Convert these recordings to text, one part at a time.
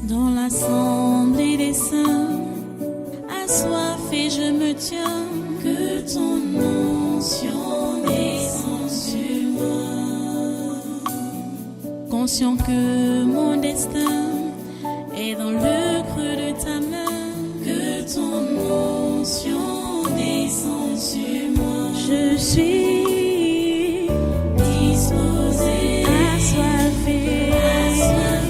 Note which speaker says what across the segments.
Speaker 1: Dans l'assemblée des saints, assoiffé je me tiens, que ton onction descende sur moi. Conscient que mon destin est dans le creux de ta main, que ton onction descende sur moi. Je suis disposé, assoiffé,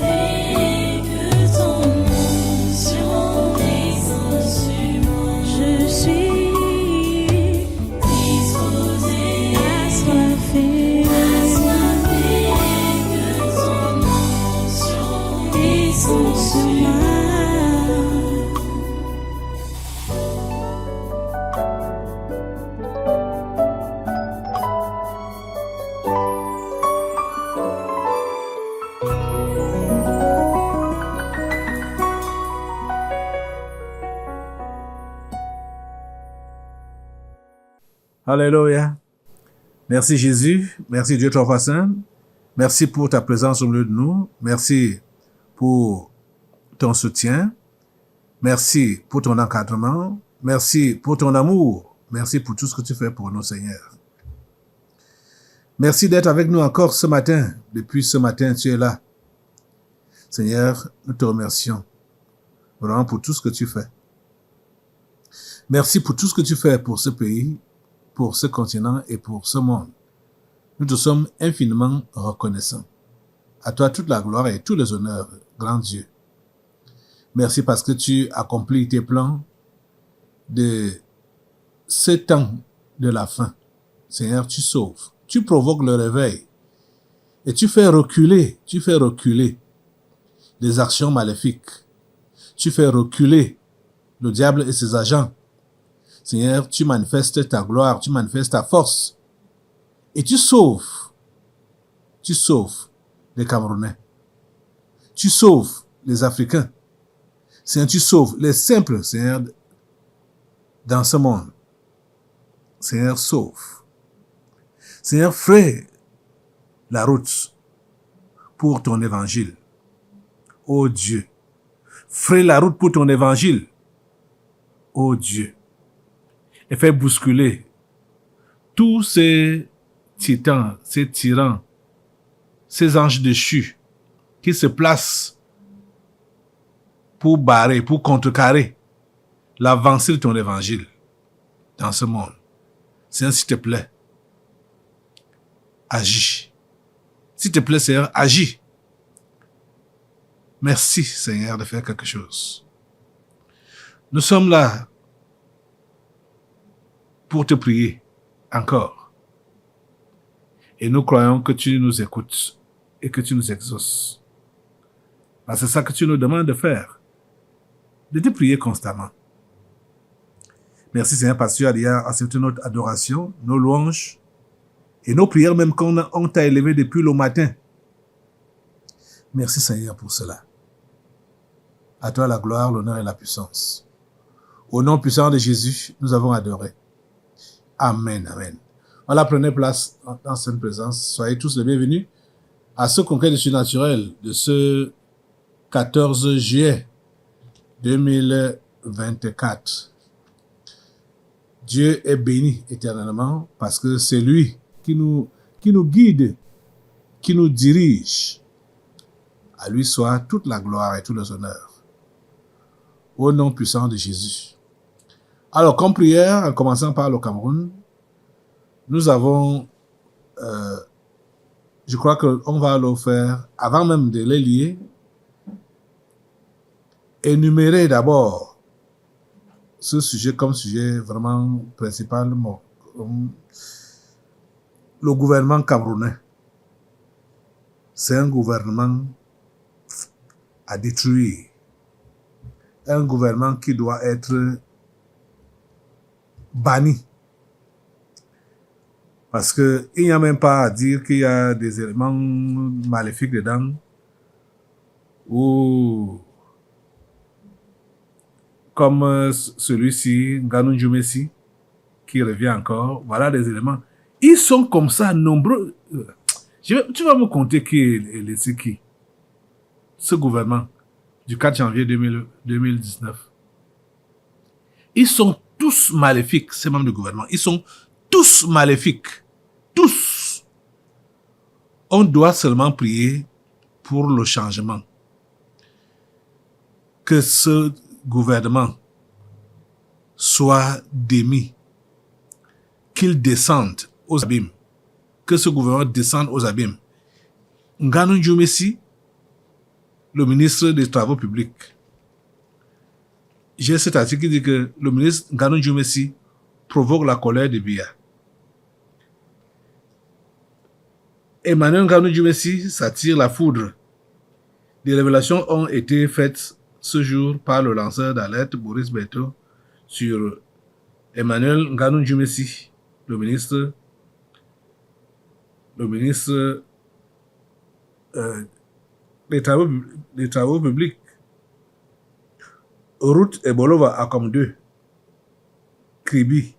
Speaker 1: que ton onction descende sur moi. Je suis disposé, assoiffé, que ton onction descende sur moi.
Speaker 2: Alléluia. Merci Jésus. Merci Dieu trois fois saint. Merci pour ta présence au milieu de nous. Merci pour ton soutien. Merci pour ton encadrement. Merci pour ton amour. Merci pour tout ce que tu fais pour nous, Seigneur. Merci d'être avec nous encore ce matin. Depuis ce matin, tu es là. Seigneur, nous te remercions vraiment pour tout ce que tu fais. Merci pour tout ce que tu fais pour ce pays, pour ce continent et pour ce monde. Nous te sommes infiniment reconnaissants. À toi toute la gloire et tous les honneurs, grand Dieu. Merci parce que tu accomplis tes plans de ce temps de la fin. Seigneur, tu sauves, tu provoques le réveil et tu fais reculer les actions maléfiques. Tu fais reculer le diable et ses agents. Seigneur, tu manifestes ta gloire, tu manifestes ta force. Et tu sauves les Camerounais. Tu sauves les Africains. Seigneur, tu sauves les simples, Seigneur, dans ce monde. Seigneur, sauve. Seigneur, fais la route pour ton évangile. Ô Dieu, fais la route pour ton évangile. Ô Dieu. Et fais bousculer tous ces titans, ces tyrans, ces anges déchus qui se placent pour barrer, pour contrecarrer l'avancée de ton évangile dans ce monde. Seigneur, s'il te plaît, agis. S'il te plaît, Seigneur, agis. Merci, Seigneur, de faire quelque chose. Nous sommes là pour te prier encore. Et nous croyons que tu nous écoutes et que tu nous exauces. Parce que c'est ça que tu nous demandes de faire. De te prier constamment. Merci Seigneur parce que tu as déjà accepté notre adoration, nos louanges et nos prières même quand on t'a élevé depuis le matin. Merci Seigneur pour cela. À toi la gloire, l'honneur et la puissance. Au nom puissant de Jésus, nous avons adoré. Amen, amen. Voilà, prenez place dans cette présence. Soyez tous les bienvenus à ce congrès de surnaturel de ce 14 juillet 2024. Dieu est béni éternellement parce que c'est lui qui nous guide, qui nous dirige. À lui soit toute la gloire et tous les honneurs. Au nom puissant de Jésus. Alors, comme prière, en commençant par le Cameroun, nous avons, je crois qu'on va le faire, avant même de les lier, énumérer d'abord ce sujet comme sujet vraiment principal, le gouvernement camerounais. C'est un gouvernement à détruire. Un gouvernement qui doit être banni. Parce que il n'y a même pas à dire qu'il y a des éléments maléfiques dedans ou comme celui-ci, Nganou Djoumessi, qui revient encore. Voilà des éléments. Ils sont comme ça, nombreux. Tu vas me compter qui est qui. Ce gouvernement du 4 janvier 2019. Ils sont tous maléfiques, ces membres du gouvernement. Ils sont tous maléfiques. Tous. On doit seulement prier pour le changement. Que ce gouvernement soit démis. Qu'il descende aux abîmes. Que ce gouvernement descende aux abîmes. Nganou Djoumessi, le ministre des Travaux publics. J'ai cet article qui dit que le ministre Nganou Djoumessi provoque la colère de Biya. Emmanuel Nganou Djoumessi s'attire la foudre. Des révélations ont été faites ce jour par le lanceur d'alerte Boris Berthaud sur Emmanuel Nganou Djoumessi, le ministre des travaux publics. Route Ebolova à comme 2. Kribi.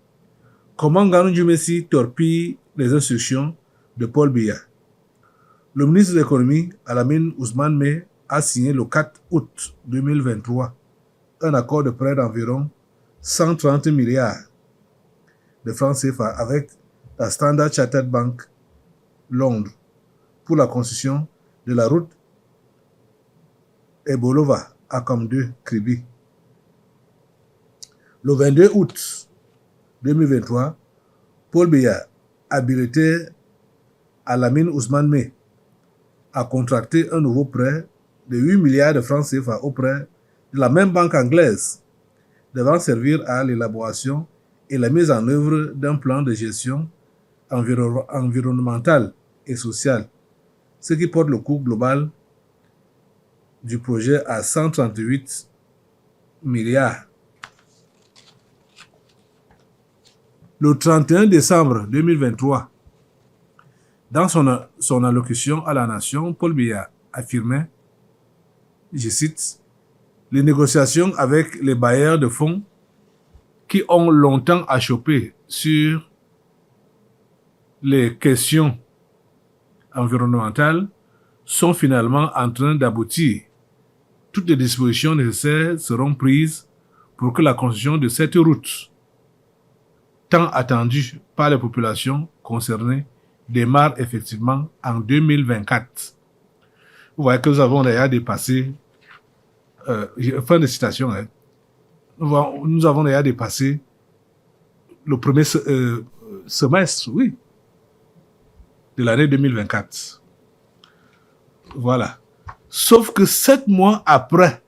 Speaker 2: Comment Nganou Djoumessi torpille les instructions de Paul Biya. Le ministre de l'économie, Alamine Ousmane Meh, a signé le 4 août 2023 un accord de prêt d'environ 130 milliards de francs CFA avec la Standard Chartered Bank Londres pour la construction de la route Ebolova à comme 2 Kribi. Le 22 août 2023, Paul Biya, habilité Alamine Ousmane Meh, a contracté un nouveau prêt de 8 milliards de francs CFA auprès de la même banque anglaise, devant servir à l'élaboration et la mise en œuvre d'un plan de gestion environnementale et sociale, ce qui porte le coût global du projet à 138 milliards. Le 31 décembre 2023, dans son allocution à la nation, Paul Biya affirmait, je cite, « Les négociations avec les bailleurs de fonds qui ont longtemps achoppé sur les questions environnementales sont finalement en train d'aboutir. Toutes les dispositions nécessaires seront prises pour que la construction de cette route, tant attendue par les populations concernées, démarre effectivement en 2024. » Vous voyez que nous avons d'ailleurs dépassé, fin de citation, hein, nous avons d'ailleurs dépassé le premier semestre, oui, de l'année 2024. Voilà. Sauf que 7 mois après,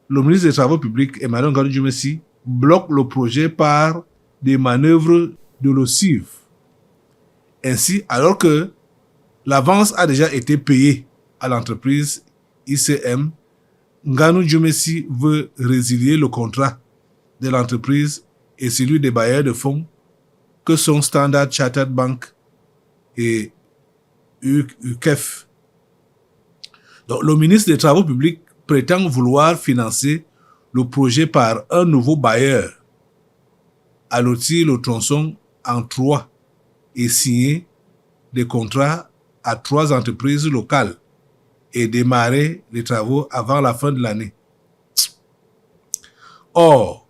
Speaker 2: le ministre des Travaux publics, Emmanuel Nganou Djoumessi, bloque le projet par des manœuvres de l'OCIV. Ainsi, alors que l'avance a déjà été payée à l'entreprise ICM, Nganou Djoumessi veut résilier le contrat de l'entreprise et celui des bailleurs de fonds que sont Standard Chartered Bank et UKEF. Donc, le ministre des Travaux publics prétend vouloir financer le projet par un nouveau bailleur, allotir le tronçon en 3 et signer des contrats à 3 entreprises locales et démarrer les travaux avant la fin de l'année. Or,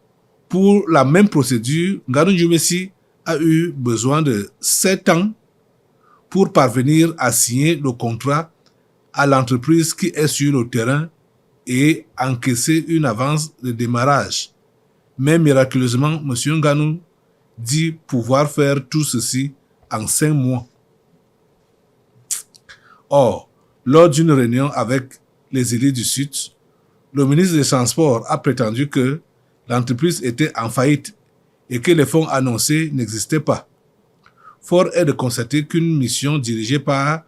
Speaker 2: pour la même procédure, Nganou Djoumessi a eu besoin de 7 ans pour parvenir à signer le contrat à l'entreprise qui est sur le terrain et encaisser une avance de démarrage. Mais miraculeusement, M. Nganou dit pouvoir faire tout ceci en 5 mois. Or, lors d'une réunion avec les élites du Sud, le ministre des Transports a prétendu que l'entreprise était en faillite et que les fonds annoncés n'existaient pas. Fort est de constater qu'une mission dirigée par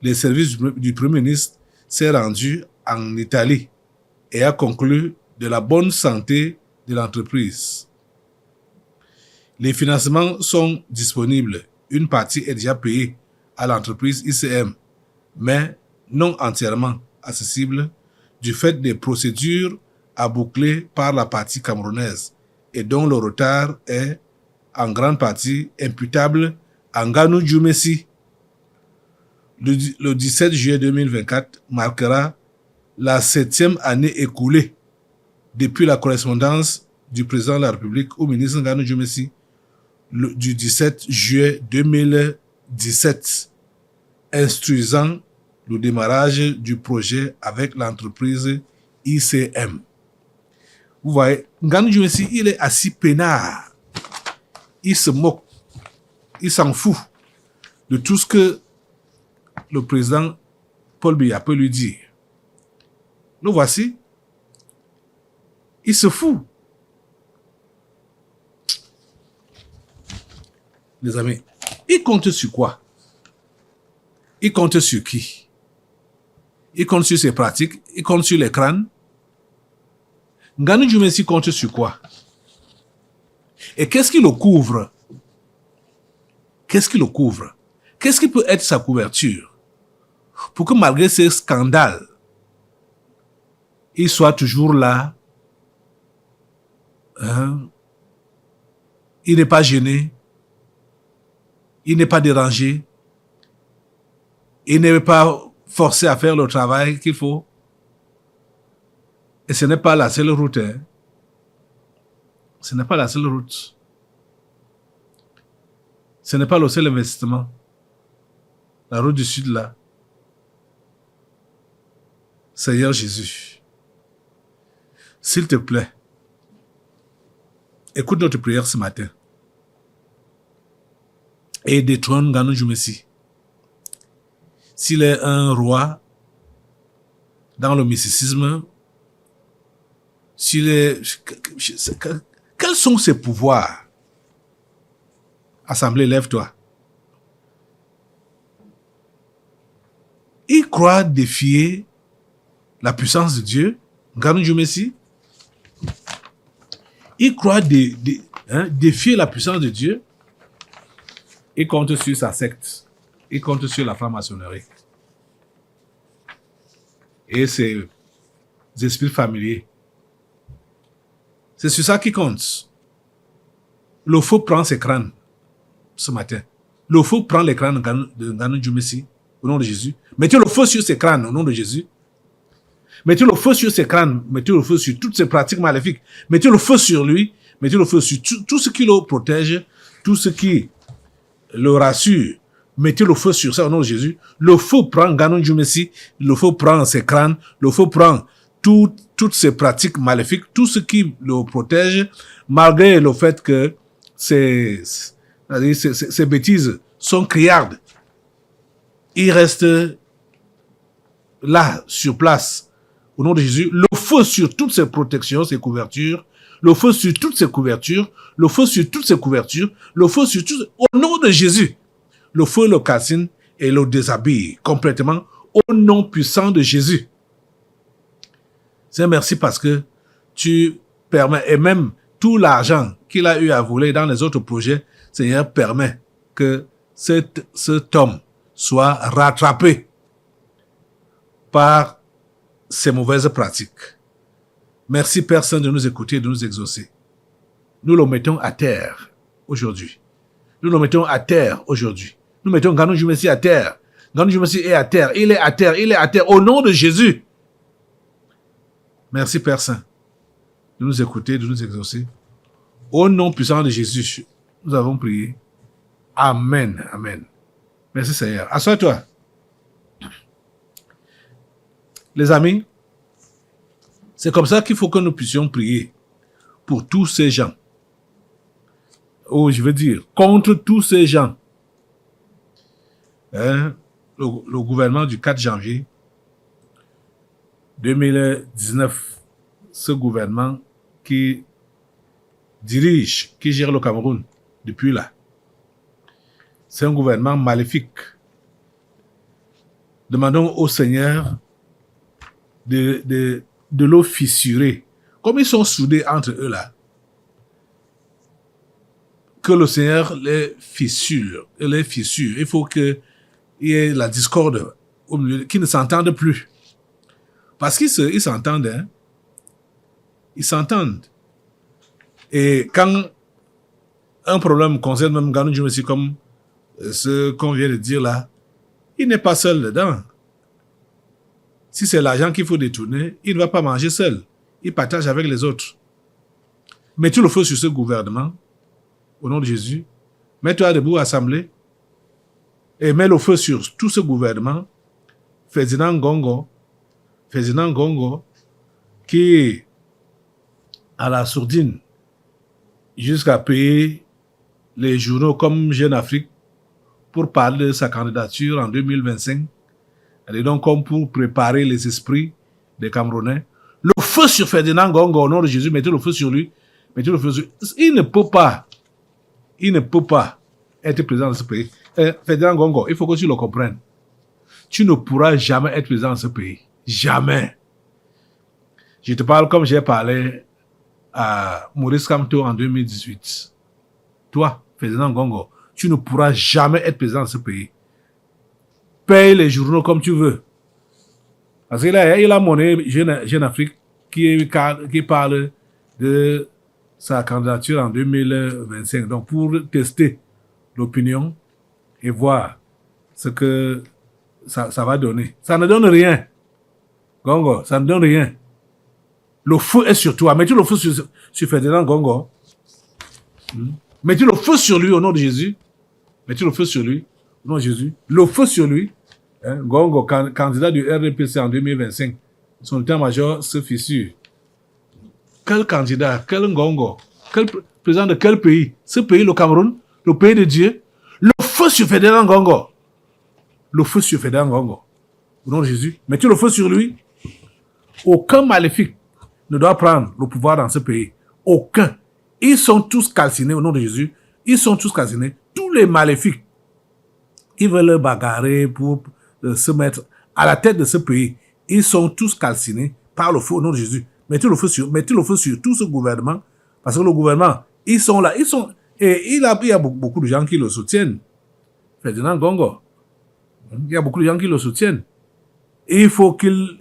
Speaker 2: les services du Premier ministre s'est rendue en Italie et a conclu de la bonne santé de l'entreprise. Les financements sont disponibles. Une partie est déjà payée à l'entreprise ICM, mais non entièrement accessible du fait des procédures à boucler par la partie camerounaise et dont le retard est en grande partie imputable à Nganou Djoumessi. Le 17 juillet 2024 marquera la 7e année écoulée depuis la correspondance du président de la République au ministre Nganou Djumesi du 17 juillet 2017, instruisant le démarrage du projet avec l'entreprise ICM. Vous voyez, Nganou Djumesi, il est assis peinard. Il se moque. Il s'en fout de tout ce que le président Paul Biya peut lui dire. Nous voici. Il se fout. Les amis, il compte sur quoi? Il compte sur qui? Il compte sur ses pratiques, il compte sur les crânes. Nganou Djumesi compte sur quoi? Et qu'est-ce qui le couvre? Qu'est-ce qui le couvre? Qu'est-ce qui peut être sa couverture? Pour que malgré ces scandales, il soit toujours là. Hein? Il n'est pas gêné. Il n'est pas dérangé. Il n'est pas forcé à faire le travail qu'il faut. Et ce n'est pas la seule route. Hein? Ce n'est pas la seule route. Ce n'est pas le seul investissement. La route du Sud, là. Seigneur Jésus, s'il te plaît, écoute notre prière ce matin. Et détrône Nganou Djumesi. S'il est un roi dans le mysticisme, s'il est... Quels sont ses pouvoirs? Assemblée, lève-toi. Il croit défier la puissance de Dieu, Nganou Djumesi. Il croit défier la puissance de Dieu. Il compte sur sa secte. Il compte sur la franc-maçonnerie. Et ses esprits familiers. C'est sur ça qu'il compte. Le faux prend ses crânes ce matin. Le faux prend les crânes de Nganou Djumesi au nom de Jésus. Mettez le feu sur ses crânes au nom de Jésus. Mettez le feu sur ses crânes. Mettez le feu sur toutes ses pratiques maléfiques. Mettez le feu sur lui. Mettez le feu sur tout ce qui le protège. Tout ce qui le rassure. Mettez le feu sur ça au nom de Jésus. Le feu prend Nganou Djumesi. Le feu prend ses crânes. Le feu prend toutes ces pratiques maléfiques. Tout ce qui le protège. Malgré le fait que ces bêtises sont criardes. Il reste là, sur place, au nom de Jésus. Le feu sur toutes ces protections, ces couvertures. Le feu sur toutes ces couvertures. Le feu sur toutes ces couvertures. Le feu sur tout. Au nom de Jésus. Le feu le calcine et le déshabille complètement au nom puissant de Jésus. Seigneur, merci parce que tu permets, et même tout l'argent qu'il a eu à voler dans les autres projets, Seigneur, permet que cet homme soit rattrapé par ces mauvaises pratiques. Merci, Père Saint, de nous écouter et de nous exaucer. Nous le mettons à terre aujourd'hui. Nous le mettons à terre aujourd'hui. Nous mettons Nganou Djumesi à terre. Nganou Djumesi est à terre. Il est à terre. Il est à terre. Au nom de Jésus. Merci, Père Saint, de nous écouter, de nous exaucer. Au nom puissant de Jésus, nous avons prié. Amen. Amen. Merci, Seigneur. Assois-toi. Les amis, c'est comme ça qu'il faut que nous puissions prier pour tous ces gens. Oh, je veux dire, contre tous ces gens. Le gouvernement du 4 janvier 2019, ce gouvernement qui dirige, qui gère le Cameroun depuis là, c'est un gouvernement maléfique. Demandons au Seigneur de l'eau fissurée. Comme ils sont soudés entre eux là, que le Seigneur les fissure. Il faut qu'il y ait la discorde au milieu, qu'ils ne s'entendent plus. Parce qu'ils s'entendent, hein. Ils s'entendent. Et quand un problème concerne même Nganou Djumesi comme ce qu'on vient de dire là, il n'est pas seul dedans. Si c'est l'argent qu'il faut détourner, il ne va pas manger seul. Il partage avec les autres. Mets-tu le feu sur ce gouvernement, au nom de Jésus. Mets-toi debout, assemblée, et mets le feu sur tout ce gouvernement. Ferdinand Ngongo, qui est à la sourdine jusqu'à payer les journaux comme Jeune Afrique pour parler de sa candidature en 2025. Elle est donc comme pour préparer les esprits des Camerounais. Le feu sur Ferdinand Ngongo, au nom de Jésus, mettez le feu sur lui. Mettez le feu sur lui. Il ne peut pas être président de ce pays. Ferdinand Ngongo, il faut que tu le comprennes. Tu ne pourras jamais être président de ce pays. Jamais. Je te parle comme j'ai parlé à Maurice Kamto en 2018. Toi, Ferdinand Ngongo, tu ne pourras jamais être président de ce pays. Paye les journaux comme tu veux. Parce qu'il a monnaie Jeune Afrique qui parle de sa candidature en 2025. Donc, pour tester l'opinion et voir ce que ça va donner. Ça ne donne rien. Ngongo, ça ne donne rien. Le feu est sur toi. Mettez le feu sur Ferdinand Ngongo. Mettez le feu sur lui au nom de Jésus. Mettez le feu sur lui au nom de Jésus. Le feu sur lui. Ngongo, candidat du RDPC en 2025. Son état-major se fissure. Quel candidat? Quel Ngongo? Quel président de quel pays? Ce pays, le Cameroun, le pays de Dieu. Le feu sur Ferdinand Ngongo. Le feu sur Ferdinand Ngongo. Au nom de Jésus. Mettez le feu sur lui. Aucun maléfique ne doit prendre le pouvoir dans ce pays. Aucun. Ils sont tous calcinés au nom de Jésus. Ils sont tous calcinés. Tous les maléfiques. Ils veulent bagarrer pour se mettre à la tête de ce pays. Ils sont tous calcinés par le feu au nom de Jésus. Mettez le feu sur tout ce gouvernement. Parce que le gouvernement, ils sont là. Et il y a beaucoup de gens qui le soutiennent. Ferdinand Ngongo. Il y a beaucoup de gens qui le soutiennent. Et il faut qu'il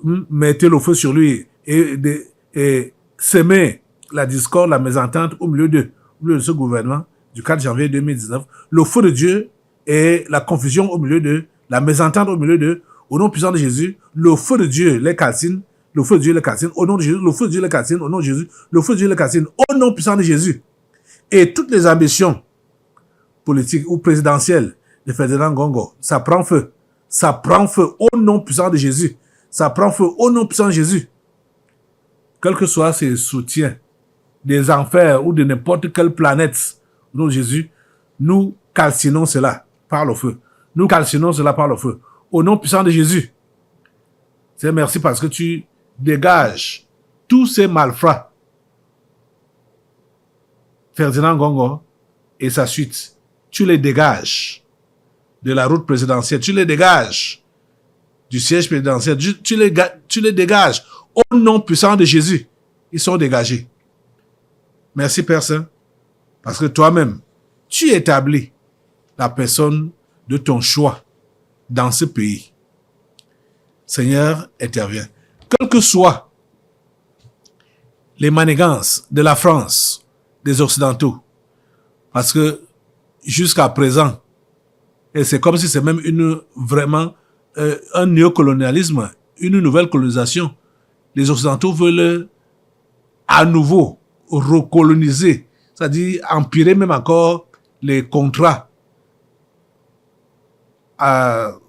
Speaker 2: mette le feu sur lui et semer la discorde, la mésentente au milieu de ce gouvernement du 4 janvier 2019. Le feu de Dieu et la confusion au milieu de la mésentente au milieu de, au nom puissant de Jésus, le feu de Dieu les calcine, le feu de Dieu les calcine, au nom de Jésus, le feu de Dieu les calcine, au nom de Jésus, le feu de Dieu les calcine, au nom puissant de Jésus. Et toutes les ambitions politiques ou présidentielles de Ferdinand Ngongo, ça prend feu. Ça prend feu au nom puissant de Jésus. Ça prend feu au nom puissant de Jésus. Quel que soit ses soutiens des enfers ou de n'importe quelle planète, au nom de Jésus, nous calcinons cela par le feu. Nous calcinons cela par le feu. Au nom puissant de Jésus. C'est merci parce que tu dégages tous ces malfrats. Ferdinand Ngongo et sa suite. Tu les dégages de la route présidentielle. Tu les dégages du siège présidentiel. Tu les dégages au nom puissant de Jésus. Ils sont dégagés. Merci Père Saint. Parce que toi-même, tu établis la personne de ton choix dans ce pays. Seigneur, interviens. Quelles que soient les manigances de la France, des Occidentaux, parce que jusqu'à présent, et c'est comme si c'est même vraiment un néocolonialisme, une nouvelle colonisation. Les Occidentaux veulent à nouveau recoloniser, c'est-à-dire empirer même encore les contrats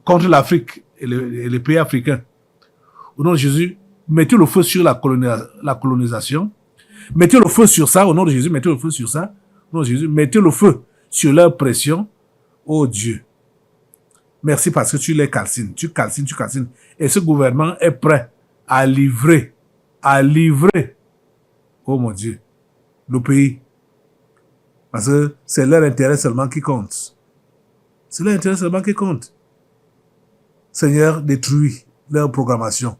Speaker 2: contre l'Afrique et les pays africains. Au nom de Jésus, mettez le feu sur la colonisation. Mettez le feu sur ça, au nom de Jésus, mettez le feu sur ça. Au nom de Jésus, mettez le feu sur leur pression. Oh Dieu. Merci parce que tu les calcines. Tu calcines. Et ce gouvernement est prêt à livrer, oh mon Dieu, le pays. Parce que c'est leur intérêt seulement qui compte. C'est leur intérêt seulement qui compte. Seigneur, détruis leur programmation.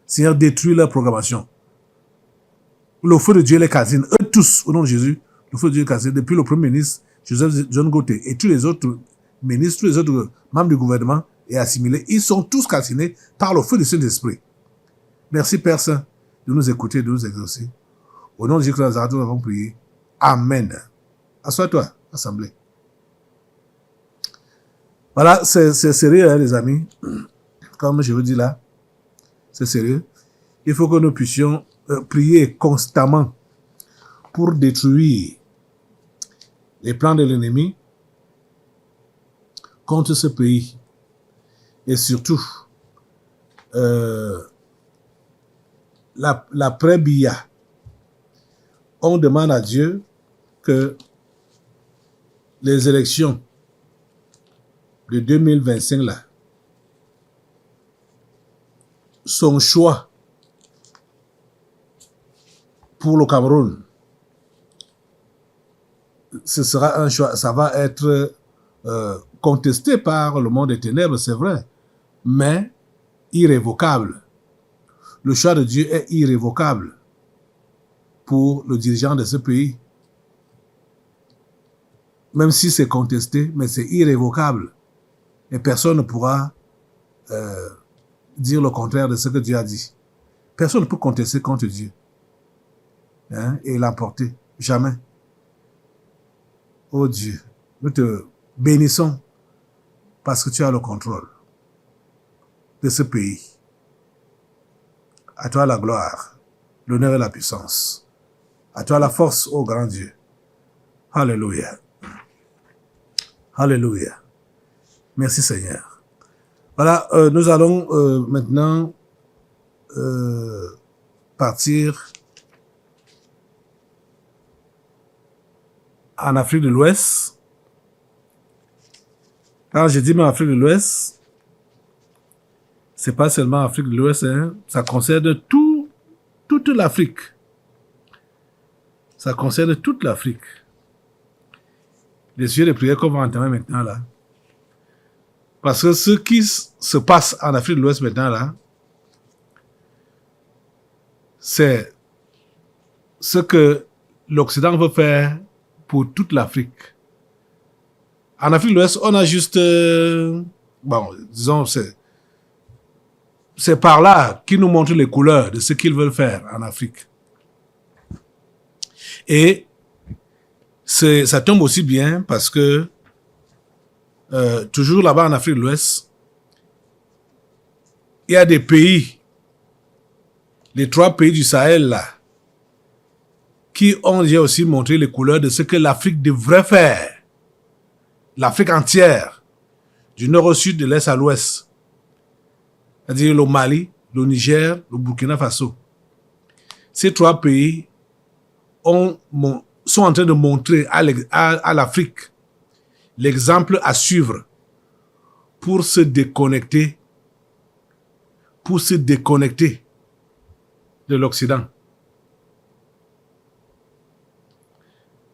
Speaker 2: Seigneur, détruis leur programmation. Le feu de Dieu les calcine. Eux tous, au nom de Jésus, le feu de Dieu les calcine. Depuis le Premier ministre, Joseph John Gauthier, et tous les autres ministres, tous les autres membres du gouvernement et assimilés, ils sont tous calcinés par le feu du Saint-Esprit. Merci Père Saint de nous écouter, de nous exaucer. Au nom de Jésus Nazareth, nous avons prié. Amen. Assois-toi, assemblée. Voilà, c'est sérieux, hein, les amis. Comme je vous dis là, c'est sérieux. Il faut que nous puissions prier constamment pour détruire les plans de l'ennemi contre ce pays. Et surtout, l'après-Biya, on demande à Dieu que les élections de 2025 là, son choix pour le Cameroun, ce sera un choix, ça va être contesté par le monde des ténèbres, c'est vrai, mais irrévocable. Le choix de Dieu est irrévocable pour le dirigeant de ce pays. Même si c'est contesté, mais c'est irrévocable. Et personne ne pourra dire le contraire de ce que Dieu a dit. Personne ne peut contester contre Dieu. Hein, et l'emporter. Jamais. Oh Dieu, nous te bénissons parce que tu as le contrôle de ce pays. À toi la gloire, l'honneur et la puissance. À toi la force, ô grand Dieu. Alléluia. Alléluia. Merci Seigneur. Voilà, nous allons maintenant partir en Afrique de l'Ouest. Quand je dis en Afrique de l'Ouest, c'est pas seulement Afrique de l'Ouest, hein, ça concerne toute l'Afrique. Ça concerne toute l'Afrique. Les sujets de prière qu'on va entamer maintenant là. Parce que ce qui se passe en Afrique de l'Ouest maintenant là, c'est ce que l'Occident veut faire pour toute l'Afrique. En Afrique de l'Ouest, on a juste, bon, disons, c'est par là qu'ils nous montrent les couleurs de ce qu'ils veulent faire en Afrique. Et ça tombe aussi bien parce que toujours là-bas en Afrique de l'Ouest, il y a des pays, les 3 pays du Sahel là, qui ont déjà aussi montré les couleurs de ce que l'Afrique devrait faire. L'Afrique entière, du nord au sud, de l'est à l'ouest. C'est-à-dire le Mali, le Niger, le Burkina Faso. Ces 3 pays sont en train de montrer à l'Afrique l'exemple à suivre pour se déconnecter de l'Occident.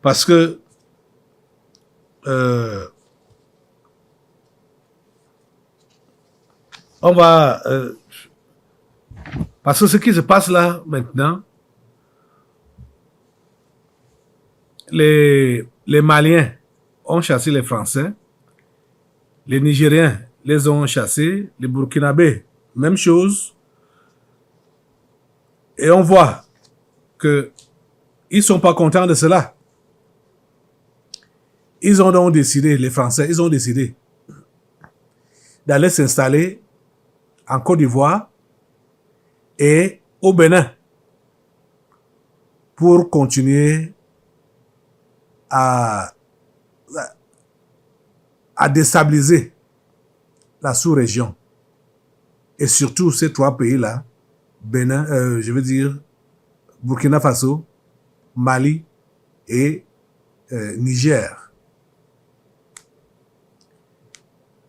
Speaker 2: Parce que parce que ce qui se passe là maintenant, les Maliens ont chassé les Français, les Nigériens les ont chassés, les Burkinabés, même chose. Et on voit que ils sont pas contents de cela. Ils ont donc décidé, les Français, ils ont décidé d'aller s'installer en Côte d'Ivoire et au Bénin pour continuer à déstabiliser la sous-région. Et surtout ces 3 pays-là, Bénin, je veux dire Burkina Faso, Mali et Niger.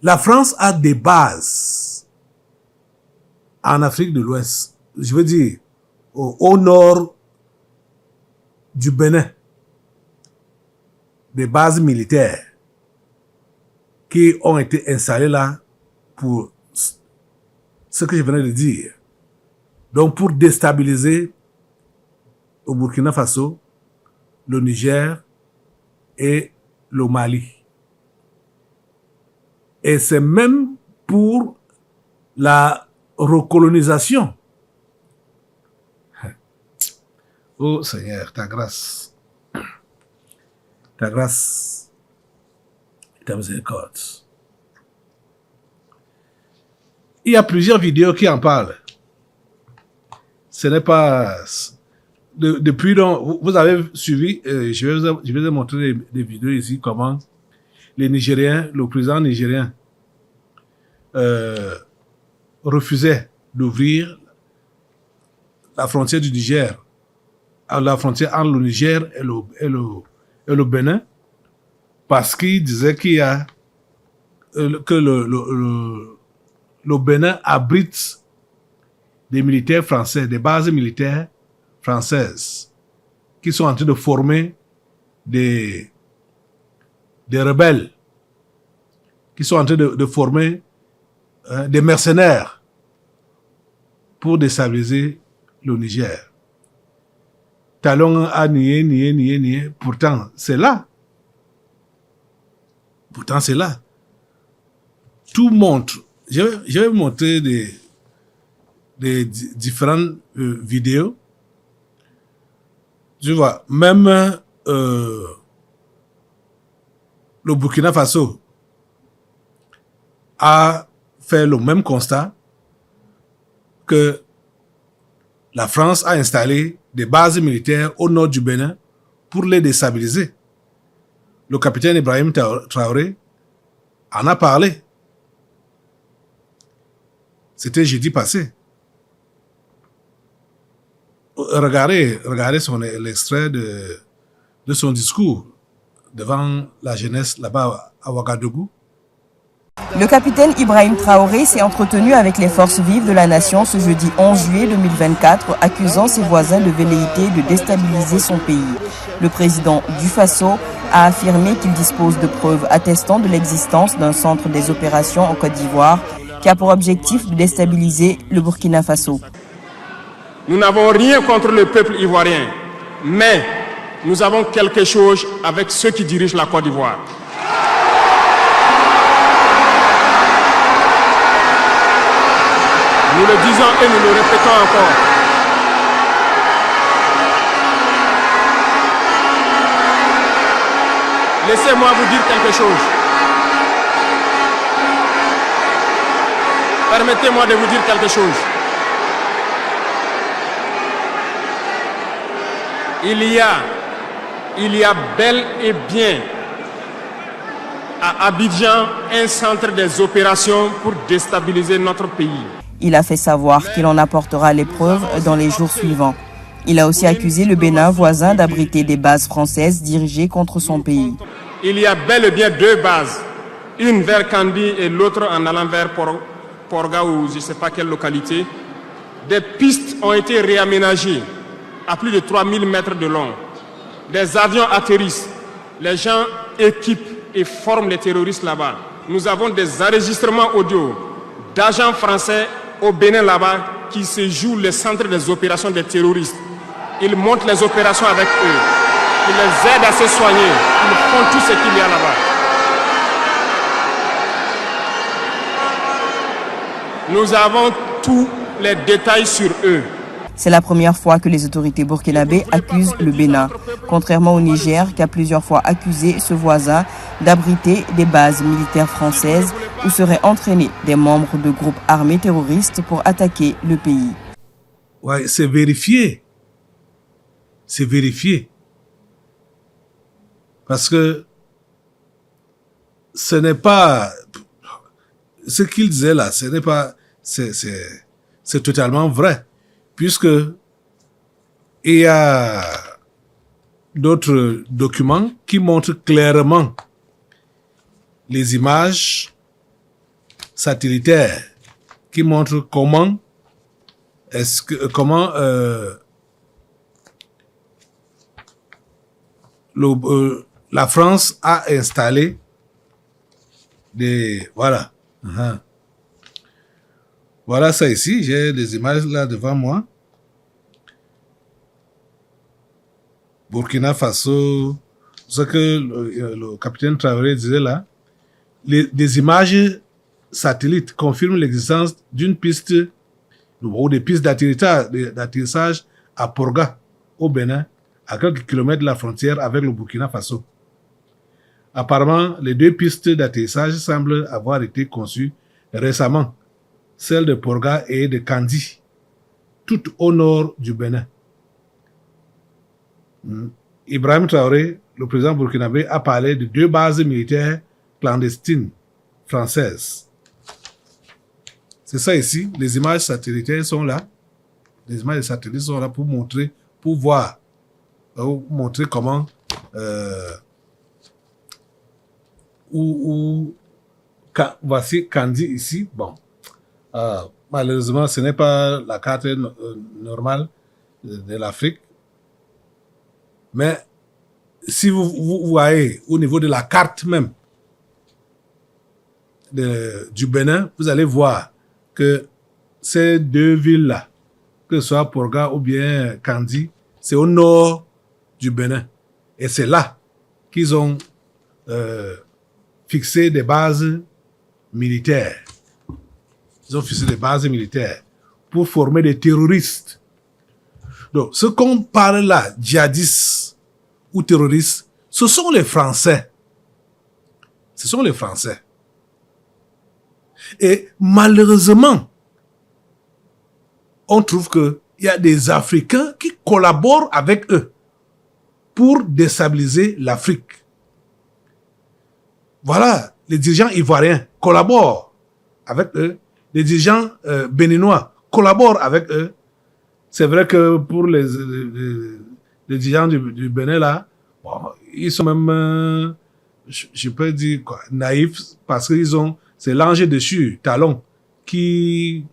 Speaker 2: La France a des bases en Afrique de l'Ouest, je veux dire au nord du Bénin, des bases militaires qui ont été installées là pour ce que je venais de dire. Donc pour déstabiliser au Burkina Faso, le Niger et le Mali. Et c'est même pour la recolonisation. Oh Seigneur, ta grâce, ta miséricorde. Il y a plusieurs vidéos qui en parlent. ce n'est pas... depuis donc, vous avez suivi, je vais vous montrer des vidéos ici, comment les Nigériens, le président nigérien refusait d'ouvrir la frontière du Niger, la frontière entre le Niger et le Bénin, parce qu'il disait qu'il y a que le Bénin abrite des militaires français, des bases militaires françaises, qui sont en train de former des rebelles, qui sont en train de former des mercenaires pour déstabiliser le Niger. Talon a nié. Pourtant, c'est là. Tout montre. Je vais vous montrer des différentes vidéos. Tu vois, même le Burkina Faso a fait le même constat que la France a installé des bases militaires au nord du Bénin pour les déstabiliser. Le capitaine Ibrahim Traoré en a parlé. C'était jeudi passé. Regardez l'extrait de son discours devant la jeunesse là-bas à Ouagadougou.
Speaker 3: Le capitaine Ibrahim Traoré s'est entretenu avec les forces vives de la nation ce jeudi 11 juillet 2024, accusant ses voisins de velléité de déstabiliser son pays. Le président du Faso a affirmé qu'il dispose de preuves attestant de l'existence d'un centre des opérations en Côte d'Ivoire qui a pour objectif de déstabiliser le Burkina Faso.
Speaker 4: Nous n'avons rien contre le peuple ivoirien, mais nous avons quelque chose avec ceux qui dirigent la Côte d'Ivoire. Nous le disons et nous le répétons encore. Laissez-moi vous dire quelque chose. Permettez-moi de vous dire quelque chose. Il y a bel et bien à Abidjan un centre des opérations pour déstabiliser notre pays.
Speaker 3: Il a fait savoir qu'il en apportera les preuves dans les jours suivants. Il a aussi accusé le Bénin voisin d'abriter des bases françaises dirigées contre son pays.
Speaker 4: Il y a bel et bien deux bases, une vers Kandi et l'autre en allant vers Porga ou je ne sais pas quelle localité. Des pistes ont été réaménagées à plus de 3000 mètres de long. Des avions atterrissent, les gens équipent et forment les terroristes là-bas. Nous avons des enregistrements audio d'agents français au Bénin là-bas qui se jouent le centre des opérations des terroristes. Ils montent les opérations avec eux. Ils les aident à se soigner. Ils font tout ce qu'il y a là-bas. Nous avons tous les détails sur eux.
Speaker 3: C'est la première fois que les autorités burkinabées accusent le Bénin, contrairement au Niger qui a plusieurs fois accusé ce voisin d'abriter des bases militaires françaises où seraient entraînés des membres de groupes armés terroristes pour attaquer le pays.
Speaker 2: Ouais, c'est vérifié. C'est vérifié. Parce que ce n'est pas... Ce qu'il disait là, ce n'est pas... C'est totalement vrai. Puisque il y a d'autres documents qui montrent clairement les images satellitaires qui montrent comment la France a installé des... Voilà. Voilà ça ici, j'ai des images là devant moi. Burkina Faso, ce que le capitaine Traoré disait là, des images satellites confirment l'existence d'une piste ou des pistes d'atterrissage à Porga, au Bénin, à quelques kilomètres de la frontière avec le Burkina Faso. Apparemment, les deux pistes d'atterrissage semblent avoir été conçues récemment, celle de Porga et de Kandi. tout au nord du Bénin. Ibrahim Traoré, le président burkinabé, a parlé de 2 bases militaires clandestines françaises. C'est ça ici, les images satellitaires sont là. Les images satellites sont là pour montrer, pour voir, montrer comment voici Kandi ici. Bon, malheureusement, ce n'est pas la carte normale de l'Afrique. Mais si vous voyez au niveau de la carte même du Bénin, vous allez voir que ces 2 villes-là, que ce soit Porga ou bien Kandi, c'est au nord du Bénin. Et c'est là qu'ils ont fixé des bases militaires. Ils ont fixé des bases militaires pour former des terroristes. Donc, ce qu'on parle là, djihadistes ou terroristes, ce sont les Français. Ce sont les Français. Et malheureusement, on trouve qu'il y a des Africains qui collaborent avec eux pour déstabiliser l'Afrique. Voilà, les dirigeants ivoiriens collaborent avec eux. Les dirigeants béninois collaborent avec eux. C'est vrai que pour les dirigeants du Bénin, là, bon, ils sont même, je peux dire, quoi, naïfs, parce qu'ils ont, c'est l'ange déchu, Talon, qui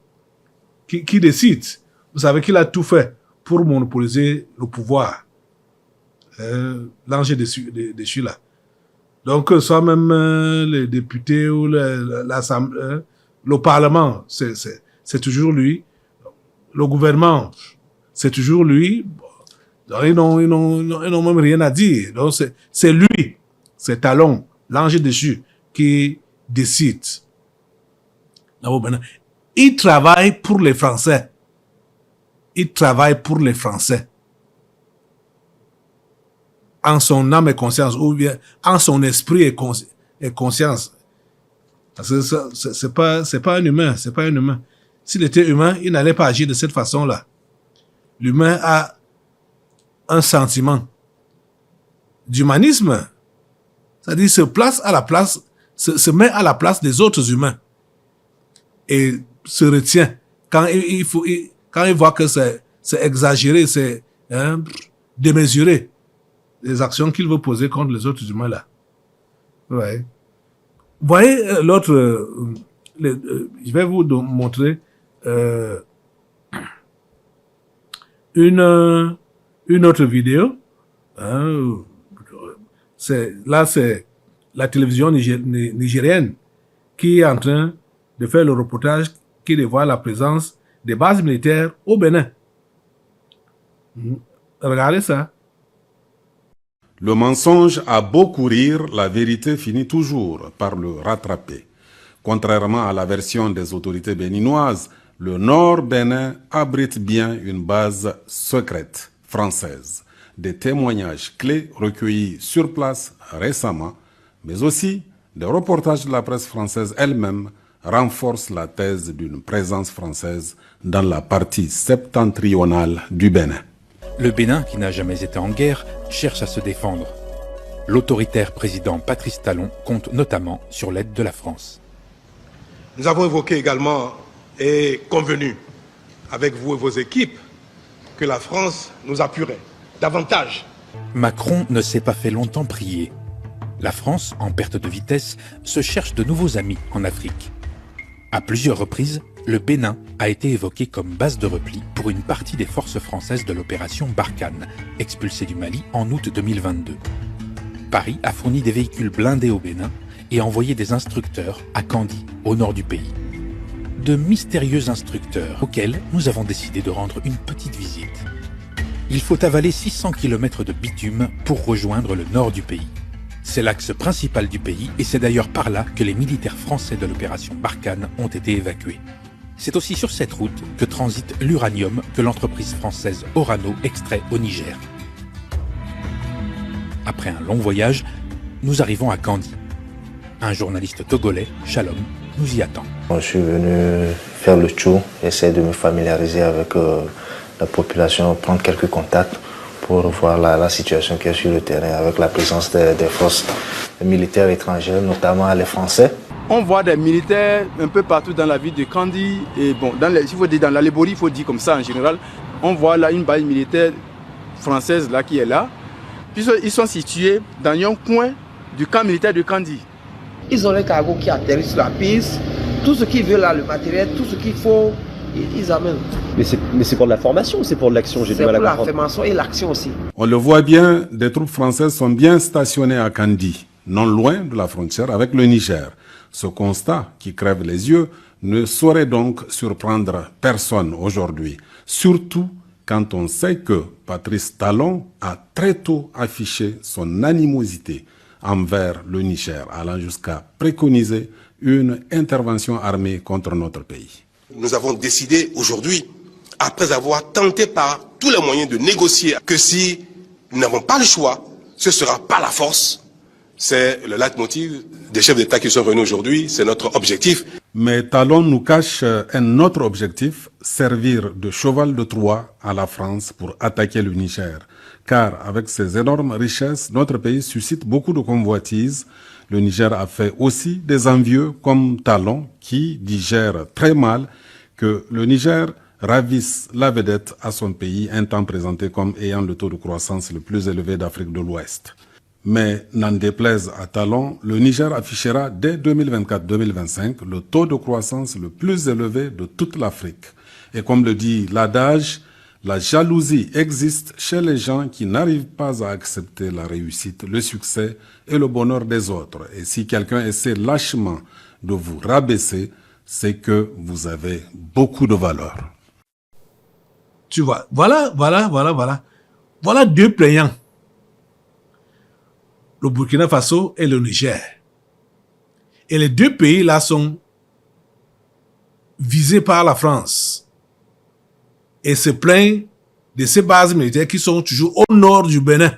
Speaker 2: décide. Vous savez qu'il a tout fait pour monopoliser le pouvoir. L'ange déchu, là. Donc, soit même les députés ou l'Assemblée, le Parlement, c'est toujours lui. Le gouvernement, c'est toujours lui. Donc, ils n'ont même rien à dire. Donc, c'est lui, c'est Talon, l'ange déchu, qui décide. Il travaille pour les Français. Il travaille pour les Français. En son âme et conscience, ou bien en son esprit et conscience. Parce que c'est pas un humain, c'est pas un humain. S'il était humain, il n'allait pas agir de cette façon-là. L'humain a un sentiment d'humanisme. C'est-à-dire, se met à la place des autres humains. Et se retient. Quand il voit que c'est exagéré, c'est démesuré, les actions qu'il veut poser contre les autres humains là. Ouais. Vous voyez l'autre, je vais vous montrer une autre vidéo. C'est la télévision nigérienne qui est en train de faire le reportage qui dévoile la présence des bases militaires au Bénin. Regardez ça.
Speaker 5: Le mensonge a beau courir, la vérité finit toujours par le rattraper. Contrairement à la version des autorités béninoises, le Nord Bénin abrite bien une base secrète française. Des témoignages clés recueillis sur place récemment, mais aussi des reportages de la presse française elle-même renforcent la thèse d'une présence française dans la partie septentrionale du Bénin.
Speaker 6: Le Bénin, qui n'a jamais été en guerre, cherche à se défendre. L'autoritaire président Patrice Talon compte notamment sur l'aide de la France.
Speaker 7: Nous avons évoqué également et convenu avec vous et vos équipes que la France nous appuierait davantage.
Speaker 6: Macron ne s'est pas fait longtemps prier. La France, en perte de vitesse, se cherche de nouveaux amis en Afrique. À plusieurs reprises, le Bénin a été évoqué comme base de repli pour une partie des forces françaises de l'opération Barkhane, expulsées du Mali en août 2022. Paris a fourni des véhicules blindés au Bénin et envoyé des instructeurs à Kandi, au nord du pays. De mystérieux instructeurs auxquels nous avons décidé de rendre une petite visite. Il faut avaler 600 km de bitume pour rejoindre le nord du pays. C'est l'axe principal du pays et c'est d'ailleurs par là que les militaires français de l'opération Barkhane ont été évacués. C'est aussi sur cette route que transite l'uranium que l'entreprise française Orano extrait au Niger. Après un long voyage, nous arrivons à Kandi. Un journaliste togolais, Shalom, nous y attend.
Speaker 8: Je suis venu faire le tour, essayer de me familiariser avec la population, prendre quelques contacts pour voir la situation qui est sur le terrain avec la présence des forces militaires étrangères, notamment les Français.
Speaker 9: On voit des militaires un peu partout dans la ville de Kandji et bon, il faut dire dans la Léborie, il faut dire comme ça en général. On voit là une base militaire française là qui est là. Puis ils sont situés dans un coin du camp militaire de Kandji.
Speaker 10: Ils ont les cargos qui atterrissent sur la piste, tout ce qu'ils veulent là, le matériel, tout ce qu'il faut, ils amènent.
Speaker 11: Mais c'est pour de la formation ou c'est pour de l'action? J'ai du mal à comprendre.
Speaker 10: C'est pour la formation et l'action aussi.
Speaker 5: On le voit bien, des troupes françaises sont bien stationnées à Kandji, non loin de la frontière avec le Niger. Ce constat, qui crève les yeux, ne saurait donc surprendre personne aujourd'hui. Surtout quand on sait que Patrice Talon a très tôt affiché son animosité envers le Niger, allant jusqu'à préconiser une intervention armée contre notre pays.
Speaker 7: Nous avons décidé aujourd'hui, après avoir tenté par tous les moyens de négocier, que si nous n'avons pas le choix, ce sera par la force. C'est le leitmotiv des chefs d'État qui sont venus aujourd'hui, c'est notre objectif.
Speaker 5: Mais Talon nous cache un autre objectif, servir de cheval de Troie à la France pour attaquer le Niger. Car avec ses énormes richesses, notre pays suscite beaucoup de convoitises. Le Niger a fait aussi des envieux comme Talon qui digèrent très mal que le Niger ravisse la vedette à son pays, un temps présenté comme ayant le taux de croissance le plus élevé d'Afrique de l'Ouest. Mais n'en déplaise à Talon, le Niger affichera dès 2024-2025 le taux de croissance le plus élevé de toute l'Afrique. Et comme le dit l'adage, la jalousie existe chez les gens qui n'arrivent pas à accepter la réussite, le succès et le bonheur des autres. Et si quelqu'un essaie lâchement de vous rabaisser, c'est que vous avez beaucoup de valeur.
Speaker 2: Tu vois, voilà deux plaignants. Le Burkina Faso et le Niger. Et les deux pays-là sont visés par la France et se plaignent de ces bases militaires qui sont toujours au nord du Bénin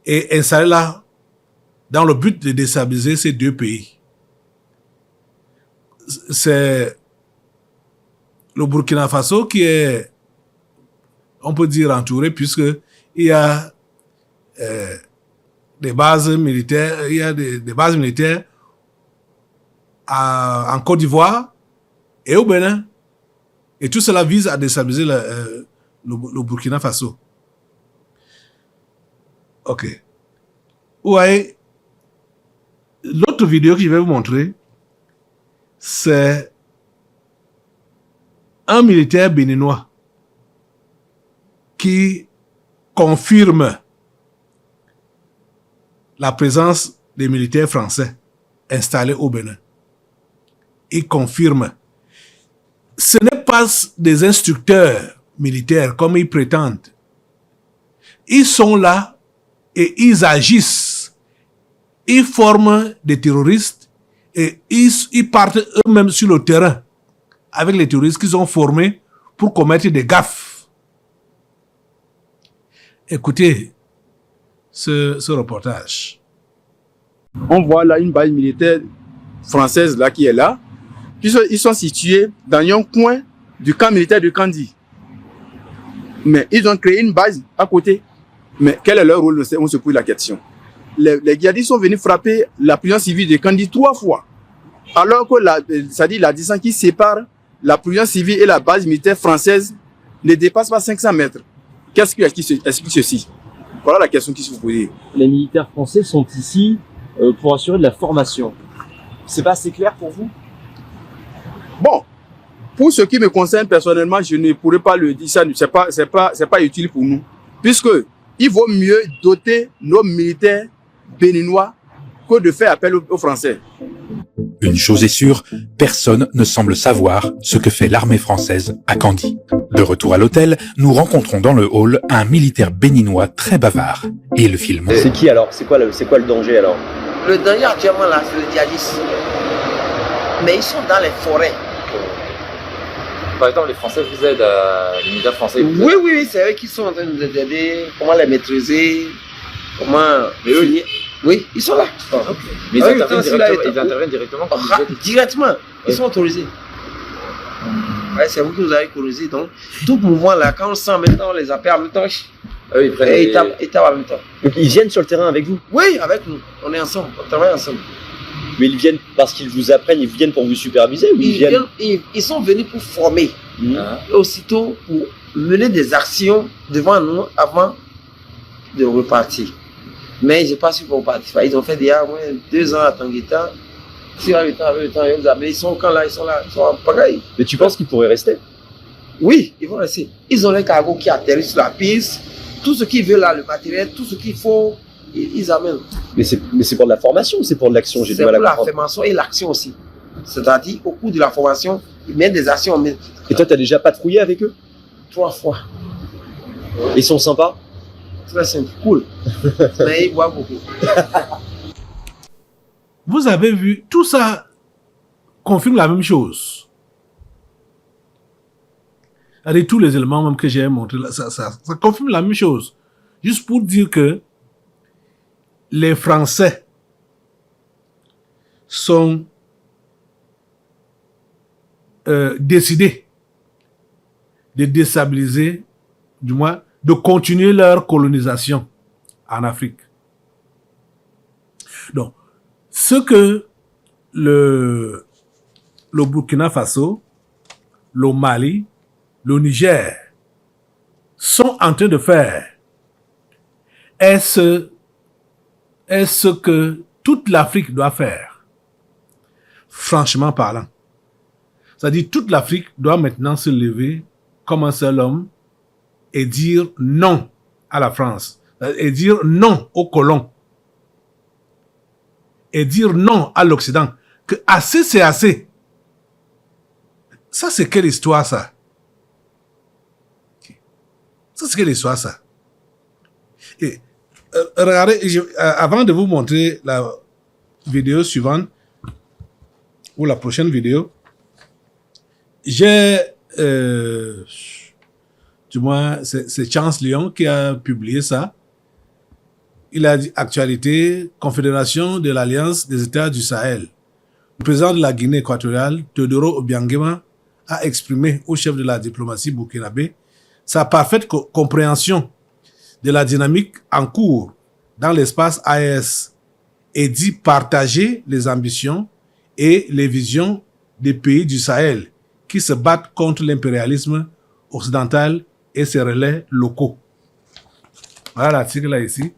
Speaker 2: et installées là dans le but de déstabiliser ces deux pays. C'est le Burkina Faso qui est, on peut dire, entouré puisque il y a des bases militaires, il y a des bases militaires en Côte d'Ivoire et au Bénin. Et tout cela vise à déstabiliser le Burkina Faso. Ok. Ouais. L'autre vidéo que je vais vous montrer, c'est un militaire béninois qui confirme la présence des militaires français installés au Bénin. Il confirme. Ce n'est pas des instructeurs militaires comme ils prétendent. Ils sont là et ils agissent. Ils forment des terroristes et ils partent eux-mêmes sur le terrain avec les terroristes qu'ils ont formés pour commettre des gaffes. Écoutez ce reportage.
Speaker 9: On voit là une base militaire française là qui est là. Ils sont situés dans un coin du camp militaire de Kandji. Mais ils ont créé une base à côté. Mais quel est leur rôle? On se pose la question. Les djihadistes sont venus frapper la prison civile de Kandji 3 fois. Alors que la distance qui sépare la prison civile et la base militaire française ne dépasse pas 500 mètres. Qu'est-ce qui explique ceci? Voilà la question qui se pose.
Speaker 11: Les militaires français sont ici pour assurer de la formation. C'est pas assez clair pour vous?
Speaker 9: Bon, pour ce qui me concerne personnellement, je ne pourrais pas le dire, ça c'est pas utile pour nous. Puisque il vaut mieux doter nos militaires béninois que de faire appel aux Français.
Speaker 6: Une chose est sûre, personne ne semble savoir ce que fait l'armée française à Kandji. De retour à l'hôtel, nous rencontrons dans le hall un militaire béninois très bavard. Et le filmons.
Speaker 11: C'est qui alors? C'est quoi le danger alors?
Speaker 10: Le danger actuellement là, c'est le djihadistes. Mais ils sont dans les forêts.
Speaker 12: Par exemple, les Français vous aident, les militaires français vous aident.
Speaker 10: Oui, c'est eux qui sont en train de nous aider, comment les maîtriser, comment...
Speaker 12: Mais eux,
Speaker 10: oui, ils sont là.
Speaker 12: Oh, okay. Mais ils interviennent directement quand vous êtes...
Speaker 10: Directement. Ils sont autorisés. Ouais, c'est vous que vous avez colonisé. Donc, tout mouvement là, quand on sent en même temps, on les appelle en même temps.
Speaker 12: Ils prennent
Speaker 10: Et ils tapent en même temps.
Speaker 11: Donc ils viennent sur le terrain avec vous?
Speaker 10: Oui, avec nous. On est ensemble. On travaille ensemble.
Speaker 11: Mais ils viennent parce qu'ils vous apprennent, ils viennent pour vous superviser ou
Speaker 10: Ils sont venus pour former. Et aussitôt pour mener des actions devant nous avant de repartir. Mais je n'ai pas su pour partir. Ils ont fait déjà au moins 2 ans à Tanguita. Mais ils sont quand là, ils sont en pagaille.
Speaker 11: Mais tu penses qu'ils pourraient rester?
Speaker 10: Oui, ils vont rester. Ils ont les cargos qui atterrissent sur la piste. Tout ce qu'ils veulent là, le matériel, tout ce qu'il faut, ils amènent.
Speaker 11: Mais c'est pour de la formation ou c'est pour de l'action?
Speaker 10: C'est pour la formation et l'action aussi. C'est-à-dire, au cours de la formation, ils mettent des actions.
Speaker 11: Et toi, tu as déjà patrouillé avec eux?
Speaker 10: 3 fois.
Speaker 11: Ils sont sympas?
Speaker 10: Très simple, cool. Mais ils boivent beaucoup.
Speaker 2: Vous avez vu, tout ça confirme la même chose. Avec tous les éléments même que j'ai montrés, là, ça confirme la même chose. Juste pour dire que les Français sont décidés de déstabiliser, du moins, de continuer leur colonisation en Afrique. Donc, ce que le Burkina Faso, le Mali, le Niger sont en train de faire est ce que toute l'Afrique doit faire, franchement parlant. C'est-à-dire toute l'Afrique doit maintenant se lever comme un seul homme et dire non à la France, et dire non aux colons, et dire non à l'Occident, que assez c'est assez. Ça c'est quelle histoire ça? Ça c'est quelle histoire ça? Et regardez, avant de vous montrer la vidéo suivante, ou la prochaine vidéo, j'ai du moins c'est Chance Lyon qui a publié ça. Il a dit actualité, Confédération de l'Alliance des États du Sahel. Le président de la Guinée équatoriale, Teodoro Obiangema, a exprimé au chef de la diplomatie burkinabé sa parfaite compréhension de la dynamique en cours dans l'espace AES et dit partager les ambitions et les visions des pays du Sahel qui se battent contre l'impérialisme occidental et ses relais locaux. Voilà l'article là ici.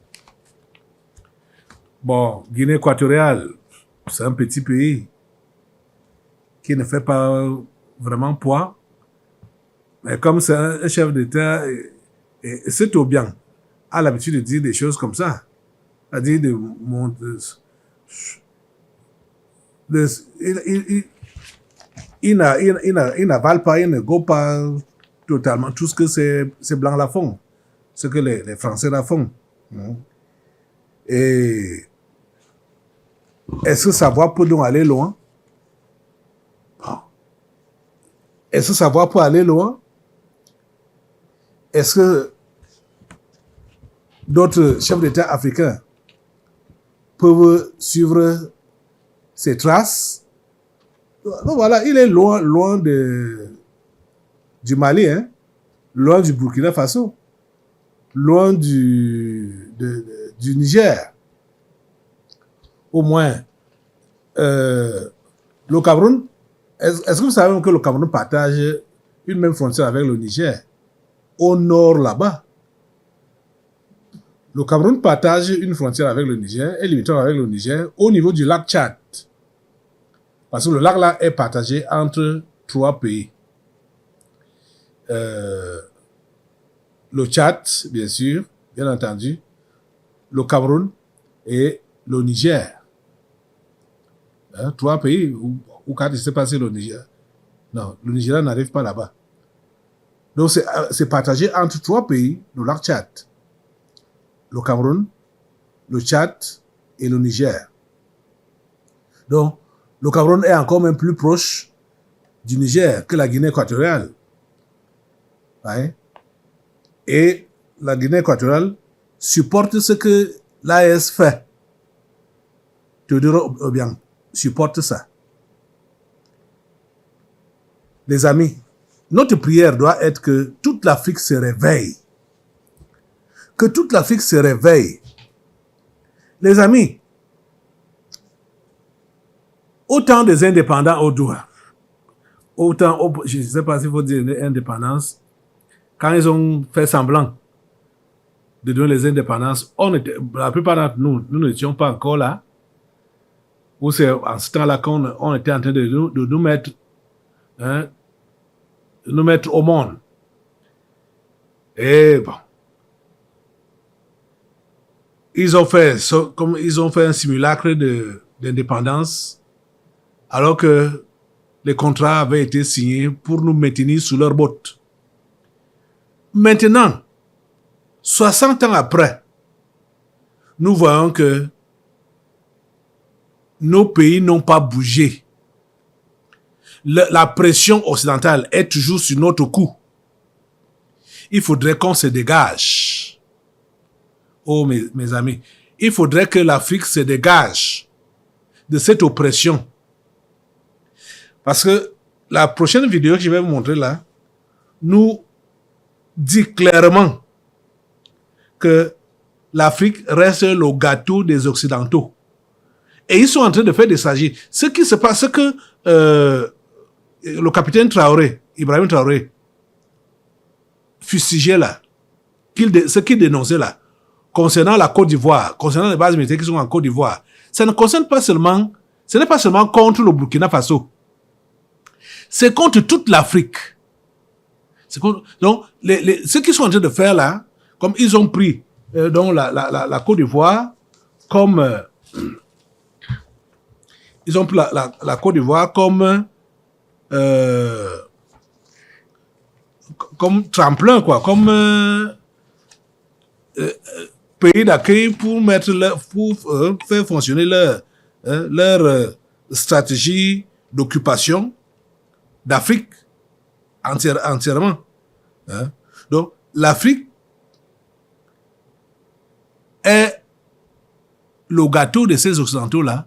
Speaker 2: Bon, Guinée équatoriale, c'est un petit pays qui ne fait pas vraiment poids. Mais comme c'est un chef d'État, et c'est Obiang a l'habitude de dire des choses comme ça. C'est-à-dire il n'avale pas, il ne go pas totalement tout ce que ces Blancs-là font. Ce que les Français-là font. Et est-ce que savoir peut donc aller loin? Est-ce que savoir peut aller loin? Est-ce que d'autres chefs d'État africains peuvent suivre ses traces? Donc voilà, il est loin du Mali, hein? Loin du Burkina Faso, loin du Niger. Au moins, le Cameroun, est-ce que vous savez que le Cameroun partage une même frontière avec le Niger? Au nord, là-bas. Le Cameroun partage une frontière avec le Niger et limitrophe avec le Niger au niveau du lac Tchad. Parce que le lac là est partagé entre 3 pays. Le Tchad, bien sûr, bien entendu, le Cameroun et le Niger. 3 pays où 4, je ne sais pas si le Niger. Non, le Nigeria n'arrive pas là-bas. Donc c'est partagé entre 3 pays, le lac Tchad, le Cameroun, le Tchad et le Niger. Donc, le Cameroun est encore même plus proche du Niger que la Guinée équatoriale. Ouais. Et la Guinée équatoriale supporte ce que l'AES fait. Teodoro Obiang supporte ça. les amis, notre prière doit être que toute l'Afrique se réveille. Que toute l'Afrique se réveille. Les amis, autant des indépendants au Doha, autant, je ne sais pas s'il faut dire indépendance, quand ils ont fait semblant de donner les indépendances, la plupart d'entre nous, nous n'étions pas encore là, ou c'est en ce temps-là qu'on était en train de nous mettre, hein, nous mettre au monde. Et bon, ils ont fait un simulacre d'indépendance, alors que les contrats avaient été signés pour nous maintenir sous leurs bottes. Maintenant, 60 ans après, nous voyons que nos pays n'ont pas bougé. La pression occidentale est toujours sur notre cou. Il faudrait qu'on se dégage. Oh, mes amis, il faudrait que l'Afrique se dégage de cette oppression. Parce que la prochaine vidéo que je vais vous montrer là, nous dit clairement que l'Afrique reste le gâteau des Occidentaux. Et ils sont en train de faire des stratégies. Ce qui se passe, ce que le capitaine Traoré, Ibrahim Traoré, fustigé là, ce qu'il dénonçait là, concernant la Côte d'Ivoire, concernant les bases militaires qui sont en Côte d'Ivoire, ça ne concerne pas seulement, ce n'est pas seulement contre le Burkina Faso. C'est contre toute l'Afrique. Donc, ceux qui sont en train de faire là, comme ils ont pris donc la Côte d'Ivoire comme ils ont pris la Côte d'Ivoire comme tremplin, quoi, comme pays d'accueil pour faire fonctionner leur stratégie d'occupation d'Afrique entièrement. Hein? Donc, l'Afrique est le gâteau de ces Occidentaux-là.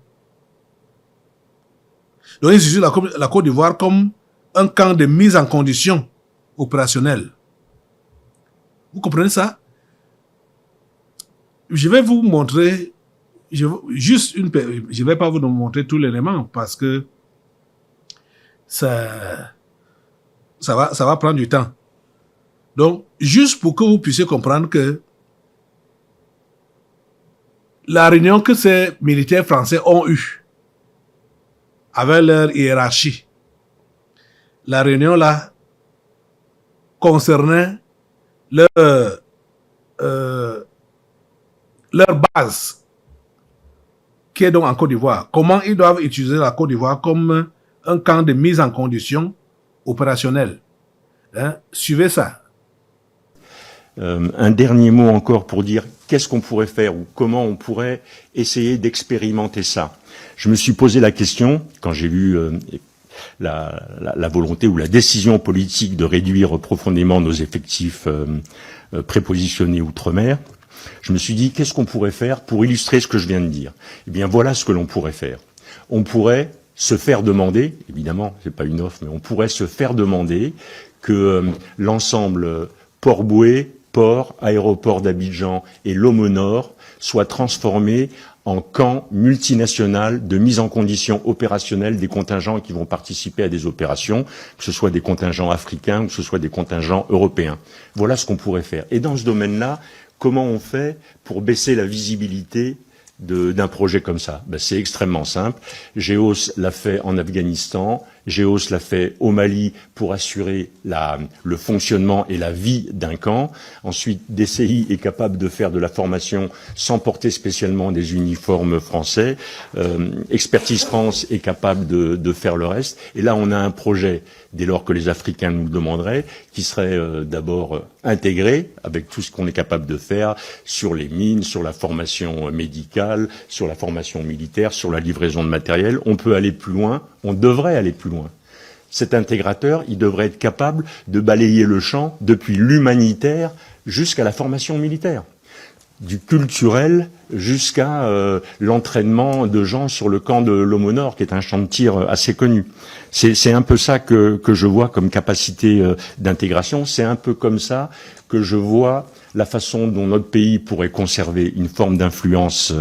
Speaker 2: Donc, ils utilisent la Côte d'Ivoire comme un camp de mise en condition opérationnelle. Vous comprenez ça? Je vais vous montrer, je vais pas vous montrer tous les éléments parce que ça va prendre du temps. Donc, juste pour que vous puissiez comprendre que la réunion que ces militaires français ont eue avec leur hiérarchie, la réunion là concernait leur base qui est donc en Côte d'Ivoire. Comment ils doivent utiliser la Côte d'Ivoire comme un camp de mise en condition opérationnelle. Hein? Suivez ça.
Speaker 13: Un dernier mot encore pour dire qu'est-ce qu'on pourrait faire ou comment on pourrait essayer d'expérimenter ça. Je me suis posé la question quand j'ai vu la volonté ou la décision politique de réduire profondément nos effectifs prépositionnés outre-mer. Je me suis dit qu'est-ce qu'on pourrait faire pour illustrer ce que je viens de dire. Eh bien voilà ce que l'on pourrait faire. On pourrait se faire demander, évidemment c'est pas une offre, mais on pourrait se faire demander que l'ensemble Port-Bouët, port, aéroport d'Abidjan et Lomé Nord soient transformés en camp multinational de mise en condition opérationnelle des contingents qui vont participer à des opérations, que ce soit des contingents africains ou que ce soit des contingents européens. Voilà ce qu'on pourrait faire. Et dans ce domaine-là, comment on fait pour baisser la visibilité d'un projet comme ça? Ben, c'est extrêmement simple. GEOS l'a fait en Afghanistan, GEOS l'a fait au Mali pour assurer le fonctionnement et la vie d'un camp. Ensuite, DCI est capable de faire de la formation sans porter spécialement des uniformes français. Expertise France est capable de faire le reste. Et là, on a un projet, dès lors que les Africains nous le demanderaient, qui serait d'abord intégré avec tout ce qu'on est capable de faire sur les mines, sur la formation médicale, sur la formation militaire, sur la livraison de matériel. On peut aller plus loin, on devrait aller plus loin. Cet intégrateur, il devrait être capable de balayer le champ depuis l'humanitaire jusqu'à la formation militaire. du culturel jusqu'à l'entraînement de gens sur le camp de l'Homo Nord, qui est un champ de tir assez connu. C'est un peu ça que je vois comme capacité d'intégration. C'est un peu comme ça que je vois la façon dont notre pays pourrait conserver une forme d'influence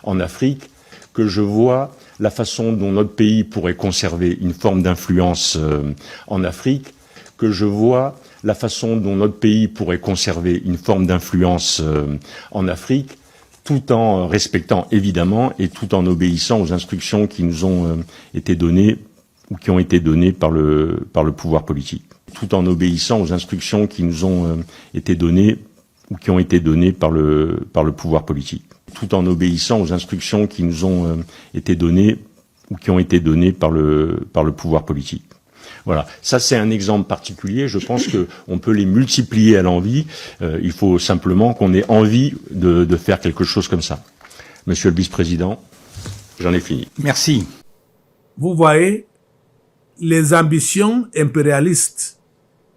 Speaker 13: en Afrique, que je vois la façon dont notre pays pourrait conserver une forme d'influence en Afrique, que je vois la façon dont notre pays pourrait conserver une forme d'influence en Afrique, tout en respectant évidemment et tout en obéissant aux instructions qui nous ont été données ou qui ont été données par le pouvoir politique. Tout en obéissant aux instructions qui nous ont été données ou qui ont été données par le pouvoir politique. Tout en obéissant aux instructions qui nous ont été données ou qui ont été données par le pouvoir politique. Voilà, ça c'est un exemple particulier. Je pense que on peut les multiplier à l'envi. Il faut simplement qu'on ait envie de faire quelque chose comme ça. Monsieur le vice-président, j'en ai fini.
Speaker 2: Merci. Vous voyez, les ambitions impérialistes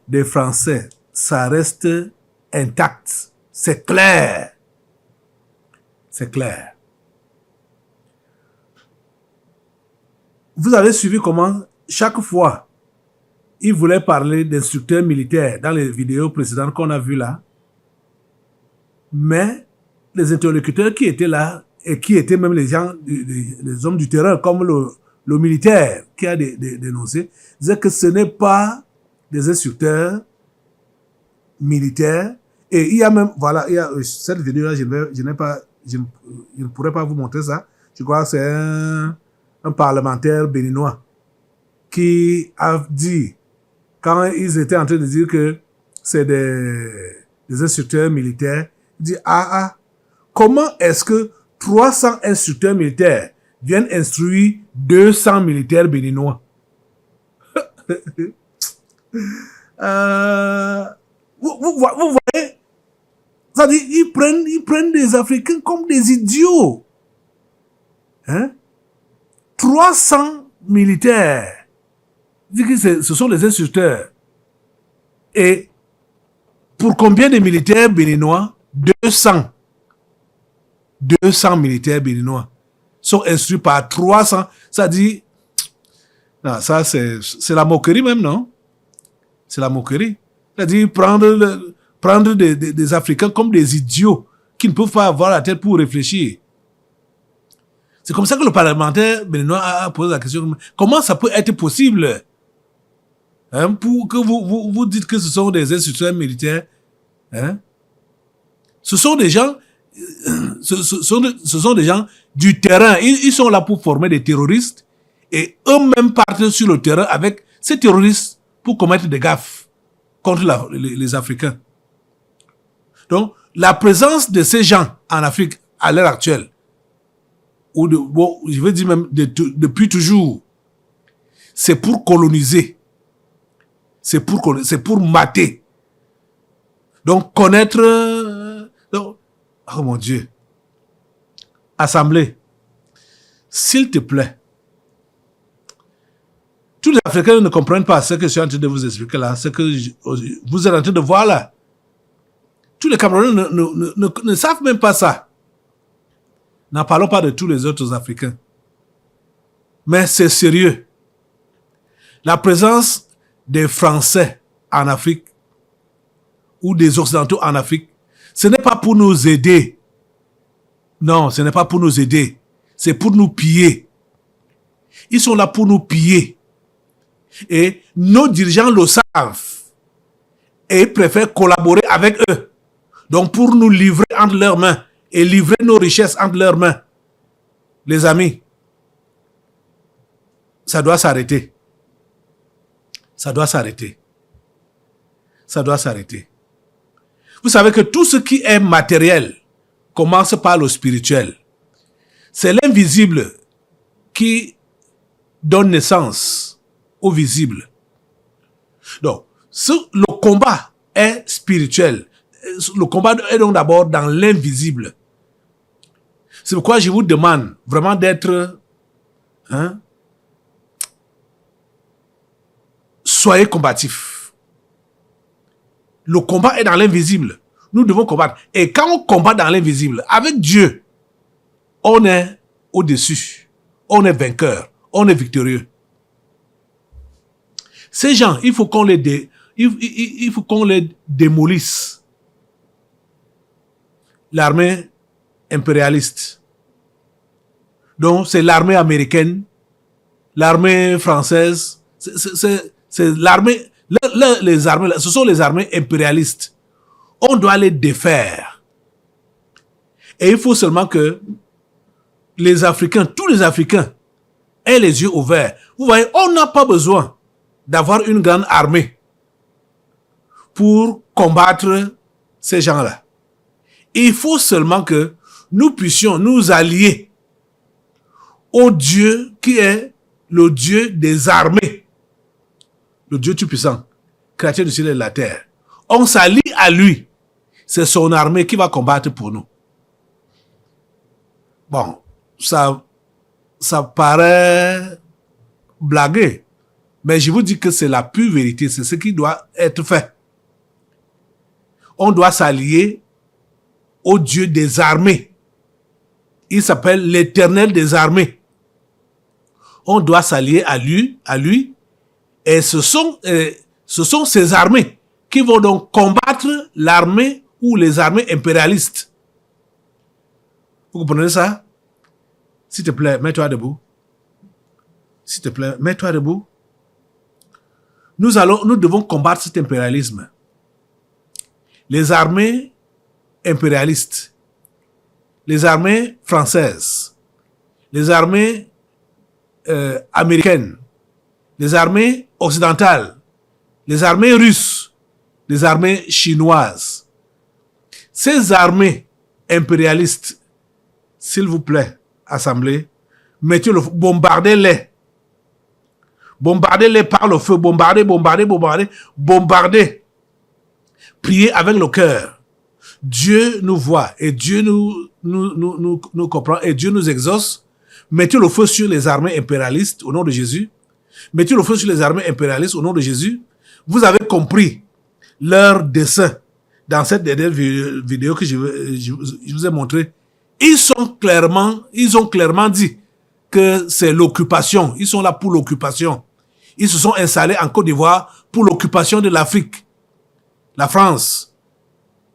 Speaker 2: des Français, ça reste intact. C'est clair. C'est clair. Vous avez suivi comment, chaque fois, ils voulaient parler d'instructeurs militaires dans les vidéos précédentes qu'on a vues là. Mais les interlocuteurs qui étaient là, et qui étaient même les gens, les hommes du terrain, comme le militaire qui a dénoncé, disaient que ce n'est pas des instructeurs militaires. Et il y a même, voilà, il y a cette vidéo-là, je ne pourrais pas vous montrer ça. Je crois que c'est un parlementaire béninois qui a dit, quand ils étaient en train de dire que c'est des instructeurs militaires, il dit, comment est-ce que 300 instructeurs militaires viennent instruire 200 militaires béninois? Vous voyez, ça dit, ils prennent des Africains comme des idiots. Hein? 300 militaires. Ce sont les instructeurs. Et pour combien de militaires béninois? 200. 200 militaires béninois sont instruits par 300. Ça dit, non, ça c'est la moquerie même, non? C'est la moquerie. C'est-à-dire prendre des Africains comme des idiots qui ne peuvent pas avoir la tête pour réfléchir. C'est comme ça que le parlementaire béninois a posé la question. Comment ça peut être possible, hein, pour que vous dites que ce sont des instructeurs militaires, hein? Ce sont des gens, ce sont des gens du terrain. Ils sont là pour former des terroristes et eux-mêmes partent sur le terrain avec ces terroristes pour commettre des gaffes contre les Africains. Donc, la présence de ces gens en Afrique à l'heure actuelle, ou je veux dire même depuis toujours, c'est pour coloniser, c'est pour mater. Donc, connaître... oh mon Dieu. Assemblée, s'il te plaît, tous les Africains ne comprennent pas ce que je suis en train de vous expliquer là, ce que vous êtes en train de voir là. Tous les Camerounais ne savent même pas ça. N'en parlons pas de tous les autres Africains. Mais c'est sérieux. La présence des Français en Afrique ou des Occidentaux en Afrique, ce n'est pas pour nous aider. Non, ce n'est pas pour nous aider. C'est pour nous piller. Ils sont là pour nous piller. Et nos dirigeants le savent. Et ils préfèrent collaborer avec eux. Donc pour nous livrer entre leurs mains et livrer nos richesses entre leurs mains. Les amis, ça doit s'arrêter. Ça doit s'arrêter. Ça doit s'arrêter. Vous savez que tout ce qui est matériel commence par le spirituel. C'est l'invisible qui donne naissance au visible. Donc, le combat est spirituel. Le combat est donc d'abord dans l'invisible. C'est pourquoi je vous demande vraiment d'être... Hein, soyez combatifs. Le combat est dans l'invisible. Nous devons combattre. Et quand on combat dans l'invisible, avec Dieu, on est au-dessus. On est vainqueur. On est victorieux. Ces gens, il faut qu'on les, il faut qu'on les démolisse. L'armée impérialiste. Donc, c'est l'armée américaine, l'armée française, c'est l'armée, les armées, ce sont les armées impérialistes. On doit les défaire. Et il faut seulement que les Africains, tous les Africains, aient les yeux ouverts. Vous voyez, on n'a pas besoin d'avoir une grande armée pour combattre ces gens-là. Il faut seulement que nous puissions nous allier au Dieu qui est le Dieu des armées, le Dieu tout-puissant, créateur du ciel et de la terre. On s'allie à lui. C'est son armée qui va combattre pour nous. Bon, ça paraît blagué, mais je vous dis que c'est la pure vérité, c'est ce qui doit être fait. On doit s'allier au Dieu des armées. Il s'appelle l'Éternel des armées. On doit s'allier à lui, et ce sont ces armées qui vont donc combattre l'armée ou les armées impérialistes. Vous comprenez ça? S'il te plaît, mets-toi debout. S'il te plaît, mets-toi debout. Nous devons combattre cet impérialisme. Les armées impérialistes, les armées françaises, les armées américaines, les armées occidentales, les armées russes, les armées chinoises. Ces armées impérialistes, s'il vous plaît, assemblée, mettez-le, bombardez-les. Bombardez-les par le feu, bombardez. Priez avec le cœur. Dieu nous voit et Dieu nous comprend et Dieu nous exauce. Mettez le feu sur les armées impérialistes au nom de Jésus. Mettez le feu sur les armées impérialistes au nom de Jésus. Vous avez compris leur dessein dans cette dernière vidéo que je vous ai montré. Ils ont clairement dit que c'est l'occupation. Ils sont là pour l'occupation. Ils se sont installés en Côte d'Ivoire pour l'occupation de l'Afrique. La France.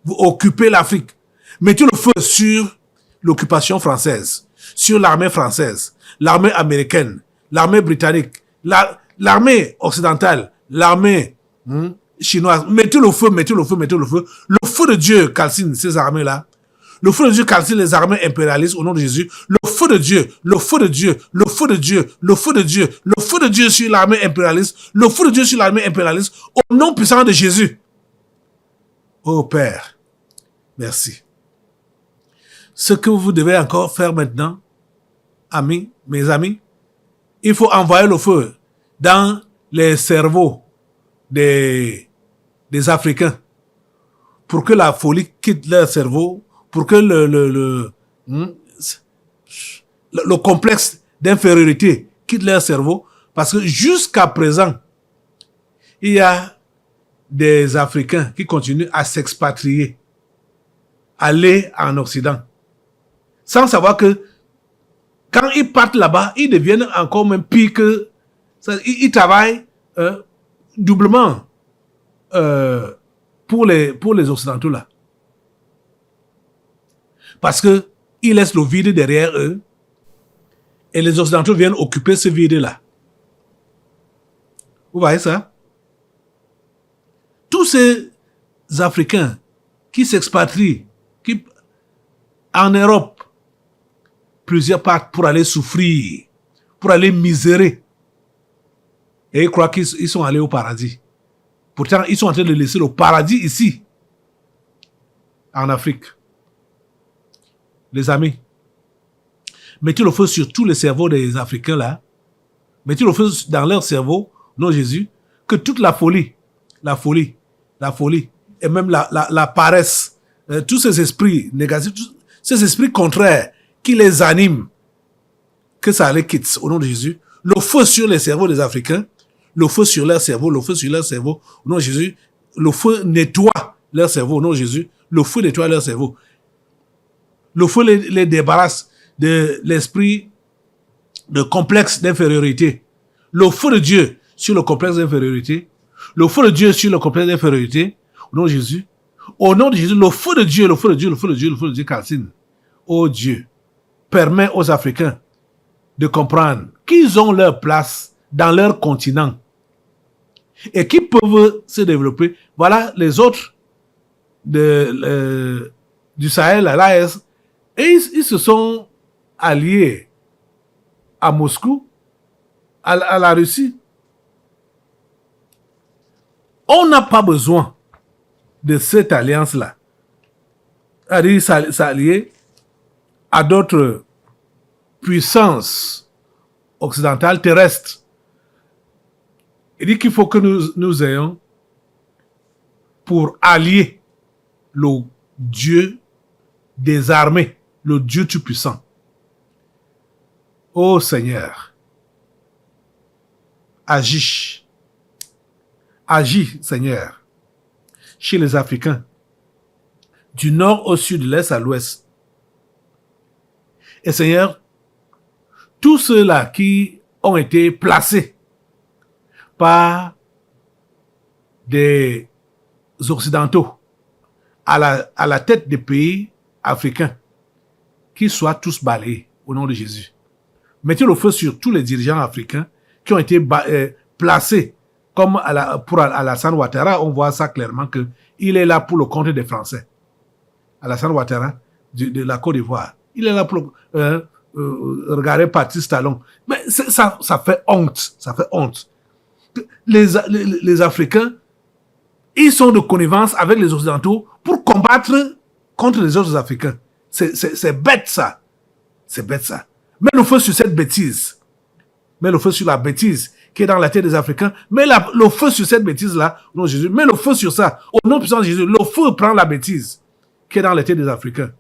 Speaker 2: Vous occupez l'Afrique. Mettez le feu sur l'occupation française, sur l'armée française, l'armée américaine, l'armée britannique, l'armée occidentale, l'armée chinoise. Mettez le feu. Le feu de Dieu calcine ces armées-là. Le feu de Dieu calcine les armées impérialistes au nom de Jésus. Le feu de Dieu sur l'armée impérialiste. Le feu de Dieu sur l'armée impérialiste au nom puissant de Jésus. Oh Père, merci. Ce que vous devez encore faire maintenant, mes amis, il faut envoyer le feu dans les cerveaux des Africains pour que la folie quitte leur cerveau, pour que le complexe d'infériorité quitte leur cerveau, parce que jusqu'à présent, il y a des Africains qui continuent à s'expatrier, aller en Occident, sans savoir que quand ils partent là-bas, ils deviennent encore même pire que ça. Ils travaillent doublement pour les Occidentaux là. Parce que ils laissent le vide derrière eux et les Occidentaux viennent occuper ce vide-là. Vous voyez ça? Tous ces Africains qui s'expatrient, qui en Europe, plusieurs partent pour aller souffrir, pour aller misérer. Et ils croient qu'ils sont allés au paradis. Pourtant, ils sont en train de laisser le paradis ici, en Afrique. Les amis, mettez le feu sur tous les cerveaux des Africains là. Mettez le feu dans leur cerveau, non Jésus, que toute la folie, et même la paresse, tous ces esprits négatifs, tous ces esprits contraires qui les animent, que ça les quitte au nom de Jésus. Le feu sur les cerveaux des Africains, le feu sur leur cerveau, au nom de Jésus. Le feu nettoie leur cerveau au nom de Jésus. Le feu nettoie leur cerveau. Le feu les débarrasse de l'esprit de complexe d'infériorité. Le feu de Dieu sur le complexe d'infériorité. Le feu de Dieu sur le complexe d'infériorité. Au nom de Jésus. Au nom de Jésus, le feu de Dieu, le feu de Dieu, le feu de Dieu, le feu de Dieu calcine. Oh Dieu, permet aux Africains de comprendre qu'ils ont leur place dans leur continent et qu'ils peuvent se développer. Voilà les autres du Sahel, à l'AES, et ils se sont alliés à Moscou, à la Russie. On n'a pas besoin de cette alliance-là. C'est-à-dire s'allier à d'autres puissances occidentales terrestres. Il dit qu'il faut que nous ayons pour allier le Dieu des armées, le Dieu tout-puissant. Ô Seigneur, agis, Seigneur, chez les Africains, du nord au sud, de l'est à l'ouest. Et Seigneur, tous ceux-là qui ont été placés par des Occidentaux à la tête des pays africains, qu'ils soient tous balayés au nom de Jésus. Mettez le feu sur tous les dirigeants africains qui ont été placés comme pour Alassane Ouattara. On voit ça clairement qu'il est là pour le compte des Français. Alassane Ouattara de la Côte d'Ivoire. Il est là pour regarder Patrice Talon. Mais ça fait honte. Ça fait honte. Les Africains, ils sont de connivence avec les Occidentaux pour combattre contre les autres Africains. C'est bête ça. C'est bête ça. Mets le feu sur cette bêtise. Mets le feu sur la bêtise qui est dans la tête des Africains. Mets le feu sur cette bêtise-là. Non, Jésus. Mets le feu sur ça. Au nom puissant de Jésus, le feu prend la bêtise qui est dans la tête des Africains.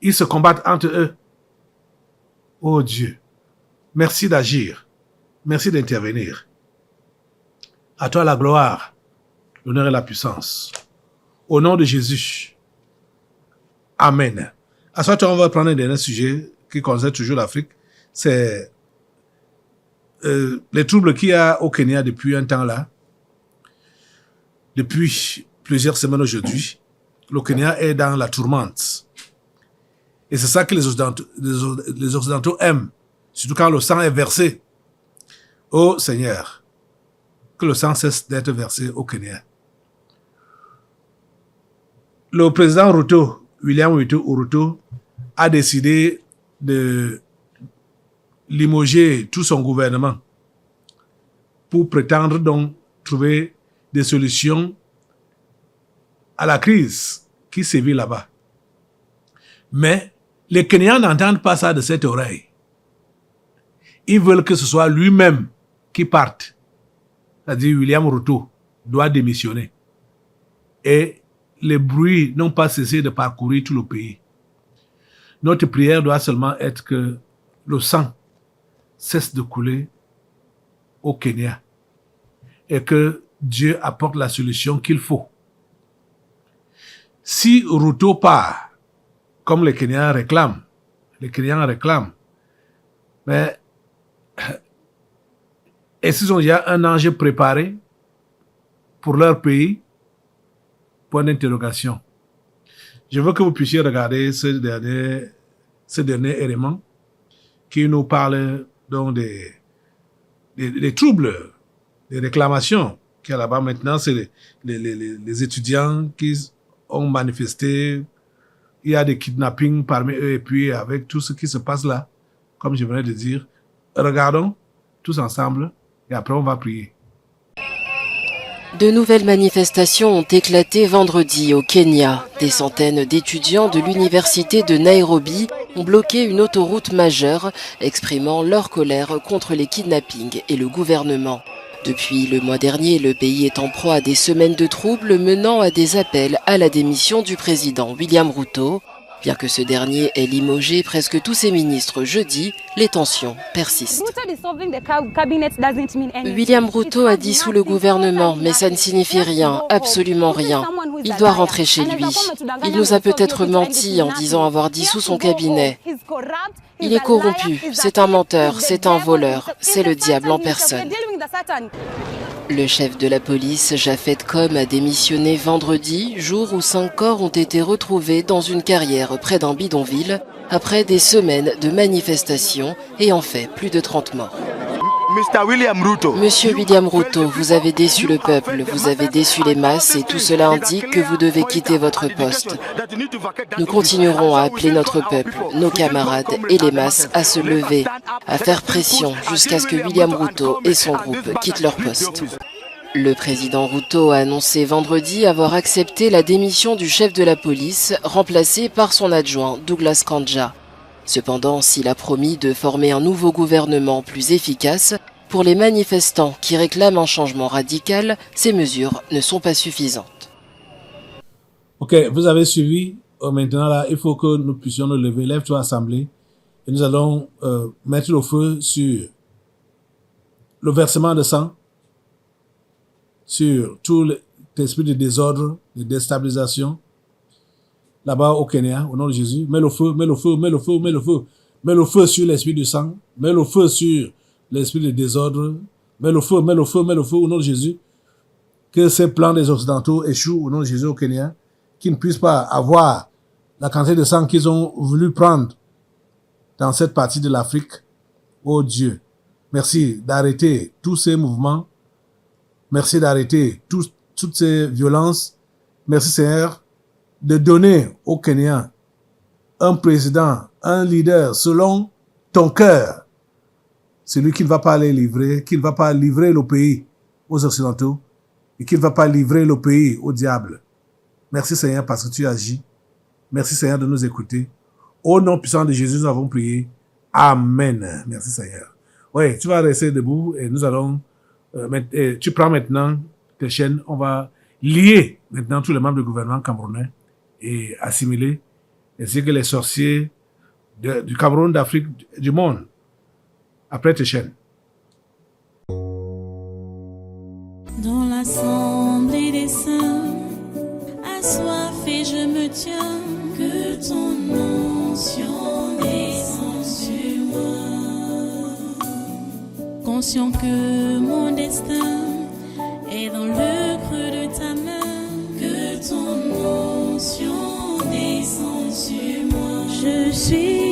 Speaker 2: Ils se combattent entre eux. Oh Dieu, merci d'agir. Merci d'intervenir. À toi la gloire, l'honneur et la puissance. Au nom de Jésus. Amen. À ce moment, on va prendre un dernier sujet qui concerne toujours l'Afrique. C'est les troubles qu'il y a au Kenya depuis un temps là. Depuis plusieurs semaines aujourd'hui. Le Kenya est dans la tourmente. Et c'est ça que les Occidentaux aiment. Surtout quand le sang est versé. Oh Seigneur, que le sang cesse d'être versé au Kenya. Le président Ruto, William Ruto, a décidé de limoger tout son gouvernement pour prétendre donc trouver des solutions à la crise qui sévit là-bas. Mais les Kenyans n'entendent pas ça de cette oreille. Ils veulent que ce soit lui-même qui parte. C'est-à-dire William Ruto doit démissionner. Et les bruits n'ont pas cessé de parcourir tout le pays. Notre prière doit seulement être que le sang cesse de couler au Kenya et que Dieu apporte la solution qu'il faut. Si Ruto part, comme les Kenyans réclament, mais est-ce qu'ils ont déjà un enjeu préparé pour leur pays? Point d'interrogation. Je veux que vous puissiez regarder ce dernier élément qui nous parle donc des troubles, des réclamations qu'il y a là-bas. Maintenant, c'est les étudiants qui ont manifesté. Il y a des kidnappings parmi eux et puis avec tout ce qui se passe là, comme je venais de dire, regardons tous ensemble et après on va prier.
Speaker 14: De nouvelles manifestations ont éclaté vendredi au Kenya. Des centaines d'étudiants de l'université de Nairobi ont bloqué une autoroute majeure, exprimant leur colère contre les kidnappings et le gouvernement. Depuis le mois dernier, le pays est en proie à des semaines de troubles menant à des appels à la démission du président William Ruto. Bien que ce dernier ait limogé presque tous ses ministres jeudi, les tensions persistent. William Ruto a dissous le gouvernement, mais ça ne signifie rien, absolument rien. Il doit rentrer chez lui. Il nous a peut-être menti en disant avoir dissous son cabinet. Il est corrompu, c'est un menteur, c'est un voleur, c'est le diable en personne. Le chef de la police, Japhet Kom, a démissionné vendredi, jour où 5 corps ont été retrouvés dans une carrière près d'un bidonville, après des semaines de manifestations et en fait plus de 30 morts. Monsieur William Ruto, vous avez déçu le peuple, vous avez déçu les masses et tout cela indique que vous devez quitter votre poste. Nous continuerons à appeler notre peuple, nos camarades et les masses à se lever, à faire pression jusqu'à ce que William Ruto et son groupe quittent leur poste. Le président Ruto a annoncé vendredi avoir accepté la démission du chef de la police, remplacé par son adjoint Douglas Kanja. Cependant, s'il a promis de former un nouveau gouvernement plus efficace, pour les manifestants qui réclament un changement radical, ces mesures ne sont pas suffisantes.
Speaker 2: Ok, vous avez suivi. Maintenant, là, il faut que nous puissions nous lever. Lève-toi, assemblée. Et nous allons mettre le feu sur le versement de sang, sur tout l'esprit de désordre, de déstabilisation, là-bas au Kenya, au nom de Jésus. Mets le feu, mets le feu, mets le feu, mets le feu. Mets le feu sur l'esprit du sang. Mets le feu sur l'esprit de désordre. Mets le feu, mets le feu, mets le feu au nom de Jésus. Que ces plans des Occidentaux échouent au nom de Jésus au Kenya. Qu'ils ne puissent pas avoir la quantité de sang qu'ils ont voulu prendre dans cette partie de l'Afrique. Oh Dieu, merci d'arrêter tous ces mouvements. Merci d'arrêter toutes ces violences. Merci Seigneur de donner aux Kenyans un président, un leader selon ton cœur. Celui qui ne va pas les livrer, qui ne va pas livrer le pays aux Occidentaux et qui ne va pas livrer le pays au diable. Merci Seigneur parce que tu agis. Merci Seigneur de nous écouter. Au nom puissant de Jésus, nous avons prié. Amen. Merci Seigneur. Oui, tu vas rester debout et nous allons... tu prends maintenant tes chaînes. On va lier maintenant tous les membres du gouvernement camerounais et assimiler, ainsi que les sorciers du Cameroun, d'Afrique, du monde. Après tes chaînes.
Speaker 1: Dans l'assemblée des saints, assoiffé je me tiens, que ton onction descende sur moi. Conscient que mon destin est dans le creux de ta main, que ton onction descende sur moi. Je suis